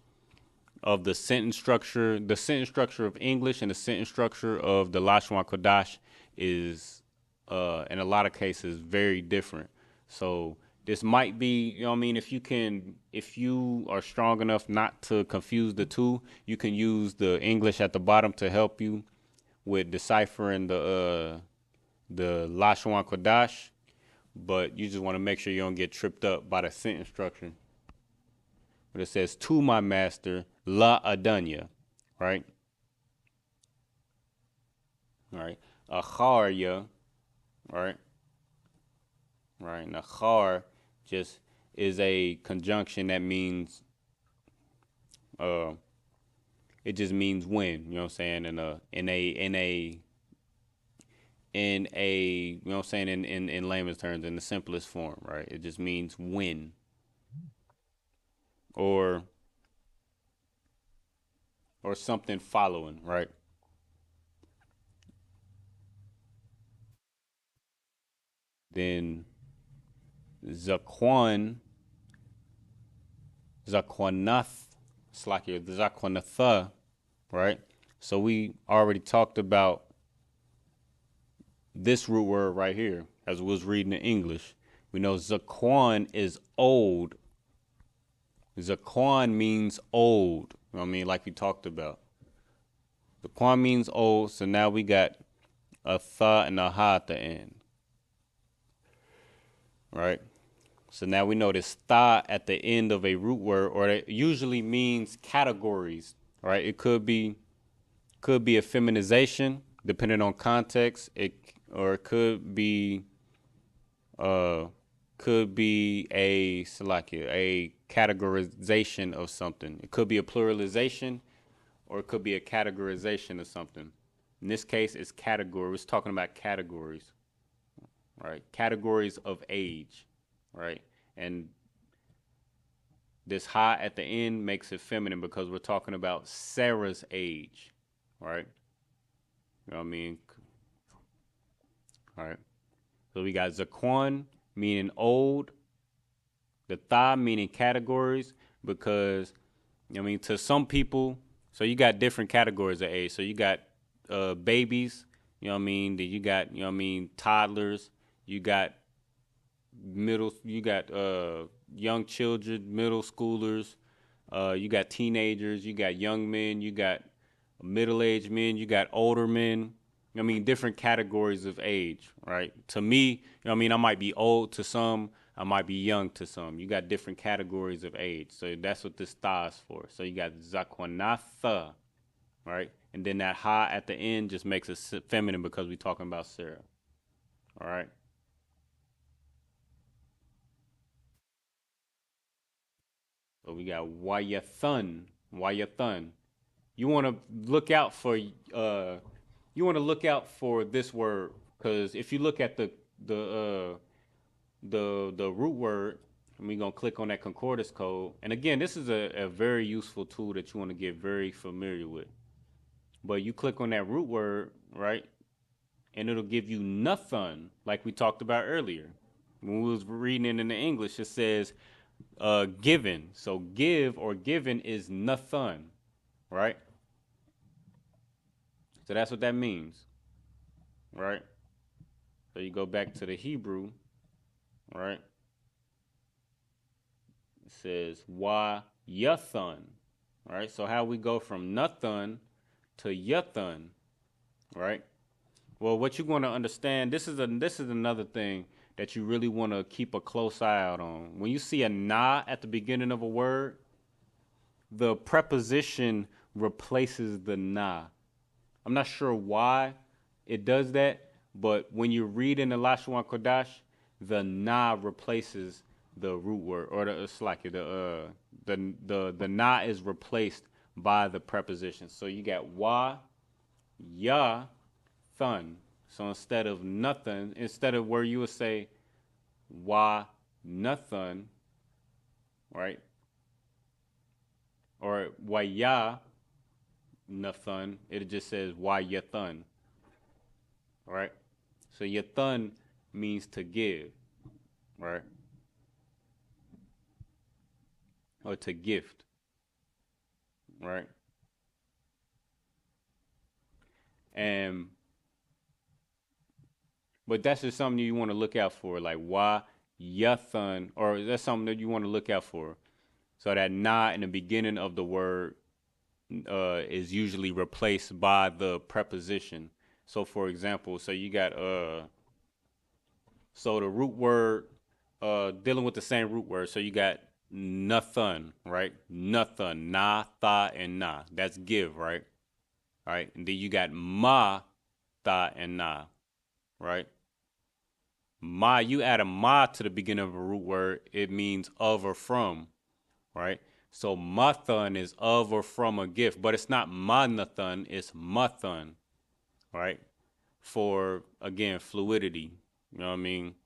of the sentence structure. The sentence structure of English and the sentence structure of the Lashawan Qadash is in a lot of cases very different. So this might be, you know what I mean, if you are strong enough not to confuse the two, you can use the English at the bottom to help you with deciphering the Lashawan Qadash, but you just want to make sure you don't get tripped up by the sentence structure. But it says to my master, la adunya, right? All right. Acharya, right? Right. And achar just is a conjunction that means it just means when, you know what I'm saying, in a you know what I'm saying, in layman's terms, in the simplest form, right? It just means when. Or something following, right? Then Zaquanath, Slakia, Zaquanatha, right? So we already talked about this root word right here as we was reading in English. We know Zaquan is old. Zaquan means old. You know what I mean? Like we talked about. Zaquan means old, so now we got a tha and a ha at the end. Right? So now we know this tha at the end of a root word, or it usually means categories. Right? It could be a feminization, depending on context. It could be a categorization of something. It could be a pluralization, or it could be a categorization of something. In this case, it's category. We're talking about categories, right? Categories of age, right? And this ha at the end makes it feminine because we're talking about Sarah's age, right? You know what I mean? All right. So we got Zaquan meaning old, the tha meaning categories, because, you know what I mean, to some people, so you got different categories of age. So you got babies, you know what I mean? Then you got, you know what I mean, toddlers, you got young children, middle schoolers, you got teenagers, you got young men, you got middle-aged men, you got older men. I mean, different categories of age, right? To me, you know what I mean, I might be old to some, I might be young to some. You got different categories of age. So that's what this tha is for. So you got Zaquanatha, right? And then that ha at the end just makes it feminine because we're talking about Sarah. All right? So we got Wayathan. you want to look out for this word, because if you look at the root word, and we're gonna click on that concordance code. And again, this is a very useful tool that you want to get very familiar with. But you click on that root word, right? And it'll give you nothing, like we talked about earlier. When we was reading it in the English, it says given. So give or given is nothing, right? So that's what that means, right? So you go back to the Hebrew, right? It says wa yathun, right? So how we go from nothing to yathun, right? Well, what you want to understand, this is another thing that you really want to keep a close eye out on. When you see a na at the beginning of a word, the preposition replaces the na. I'm not sure why it does that, but when you read in the Lashawan Qadash, the na replaces the root word, or it's like the na is replaced by the preposition. So you got wa, ya, thun. So instead of nothing, instead of where you would say wa nothing, right? Or wa ya nothing, it just says wa yathun, right? So yathun means to give, right? Or to gift, right? And but that's just something you want to look out for, like wa yathun, or that's something that you want to look out for. So that na in the beginning of the word is usually replaced by the preposition. So for example, so you got so the root word dealing with the same root word. So you got nothing, right? Nothing, na, tha, and na. That's give, right? All right. And then you got ma, tha, and na, right? Ma, you add a ma to the beginning of a root word, it means of or from, right? So mathun is of or from a gift, but it's not manathun, it's mathun, right? For, again, fluidity, you know what I mean?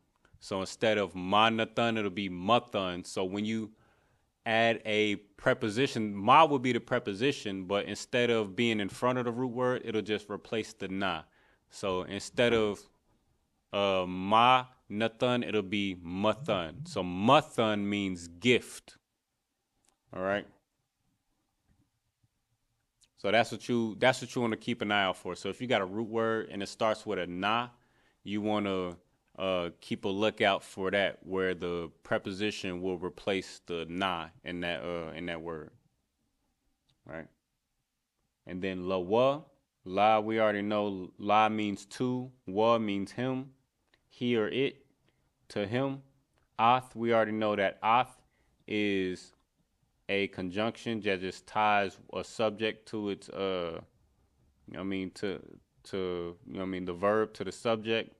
So instead of manathun, it'll be mathun. So when you add a preposition, ma would be the preposition, but instead of being in front of the root word, it'll just replace the na. So instead of ma nathun, it'll be mathun. So mathun means gift. All right. So that's what you want to keep an eye out for. So if you got a root word and it starts with a na, you want to keep a lookout for that, where the preposition will replace the na in that word. Right. And then la, we already know la means to, wa means him, he or it, to him. Ath, we already know that ath is a conjunction that just ties a subject to its to the verb to the subject,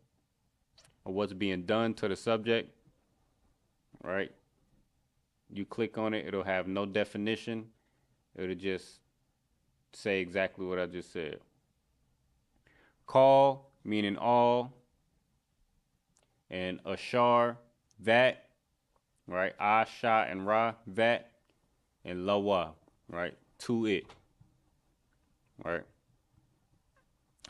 or what's being done to the subject, right? You click on it, it'll have no definition. It'll just say exactly what I just said. Call, meaning all, and ashar, that, right? Asha and ra, that, and lawa, right? To it, right?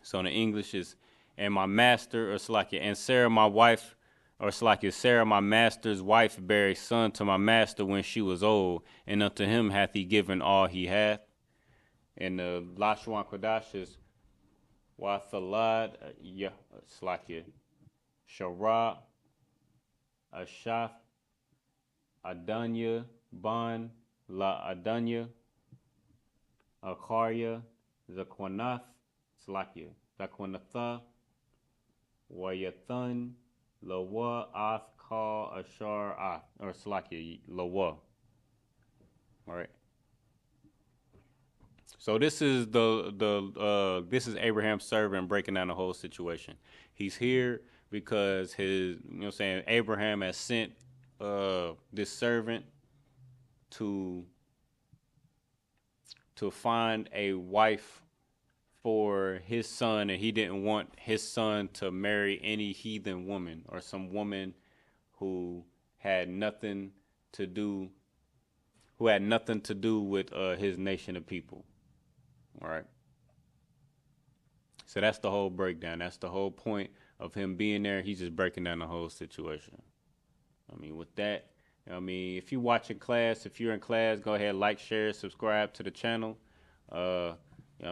So in the English is, and my master, or Slakia, and Sarah, my wife, or Slakia, Sarah, my master's wife, bare a son to my master when she was old, and unto him hath he given all he hath. And the Lashawan Qadash is Wathalad, Slakia, Shara, Ashaf, Adanya, Ban, La Adanya, Akarya, Zakwanath, Slakia, Zakwanatha, Wayathun, Lawa, Ath, Ka, Ashar, Ath, or Slakia, Lawa. All right. So this is this is Abraham's servant breaking down the whole situation. He's here because Abraham has sent this servant to to find a wife for his son, and he didn't want his son to marry any heathen woman or some woman who had nothing to do with his nation of people. All right. So that's the whole breakdown. That's the whole point of him being there. He's just breaking down the whole situation. I mean, with that, I mean, if you're watching class, if you're in class, go ahead, like, share, subscribe to the channel. I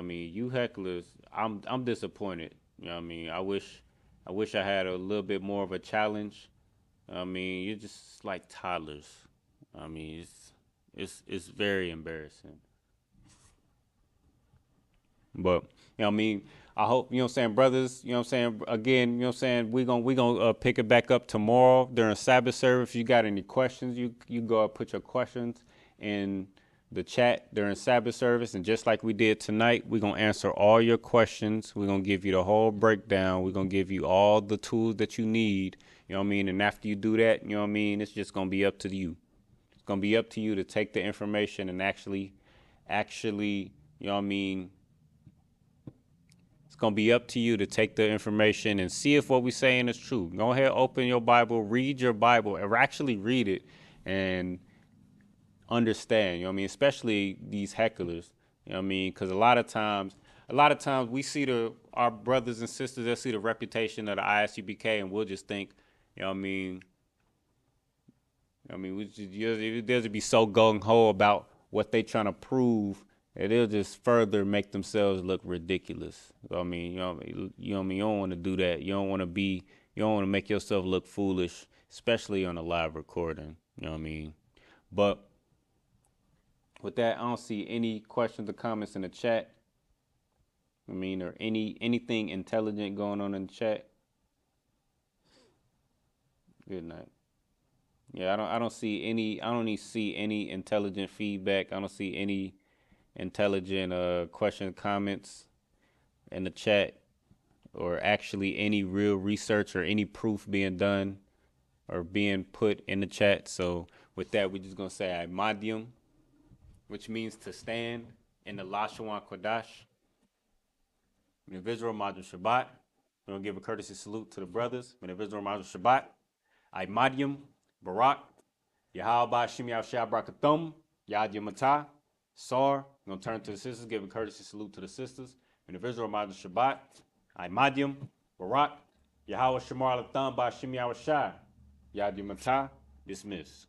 mean, you hecklers, I'm disappointed. You know what I mean? I wish I had a little bit more of a challenge. I mean, you're just like toddlers. I mean, it's very embarrassing. But, you know what I mean, I hope, you know what I'm saying, brothers, you know what I'm saying, again, you know what I'm saying, we gonna pick it back up tomorrow during Sabbath service. If you got any questions, you go and put your questions in the chat during Sabbath service, and just like we did tonight, we're going to answer all your questions. We're going to give you the whole breakdown. We're going to give you all the tools that you need, you know what I mean? And after you do that, you know what I mean, it's just going to be up to you. It's going to be up to you to take the information and actually, you know what I mean, it's going to be up to you to take the information and see if what we're saying is true. Go ahead, open your Bible, read your Bible, or actually read it and understand, you know what I mean, especially these hecklers, you know what I mean, because a lot of times we see our brothers and sisters, they'll see the reputation of the ISUPK and we'll just think, you know what I mean, they'll just be so gung-ho about what they trying to prove that they'll just further make themselves look ridiculous. So, I mean, you know what I mean, you don't want to do that. You don't want to make yourself look foolish, especially on a live recording, you know what I mean. But with that, I don't see any questions or comments in the chat. I mean, or anything intelligent going on in the chat. Good night. Yeah, I don't see any intelligent feedback. I don't see any intelligent question, comments in the chat, or actually any real research or any proof being done or being put in the chat. So with that, we're just gonna say Imadium, which means to stand in the Lashawan Qadash. In the Visual Madra Shabbat, we're going to give a courtesy salute to the brothers. In the Visual Madra Shabbat, Imadium, Barak, Yahweh Shem Yahshua Brakathum, Yad Yamatah, Sar. We're going to turn to the sisters, give a courtesy salute to the sisters. In the Visual Madra Shabbat, Imadium, Barak, Yahweh Shemar Latham Ba Shem Yahshua, Yad Yamatah, dismiss.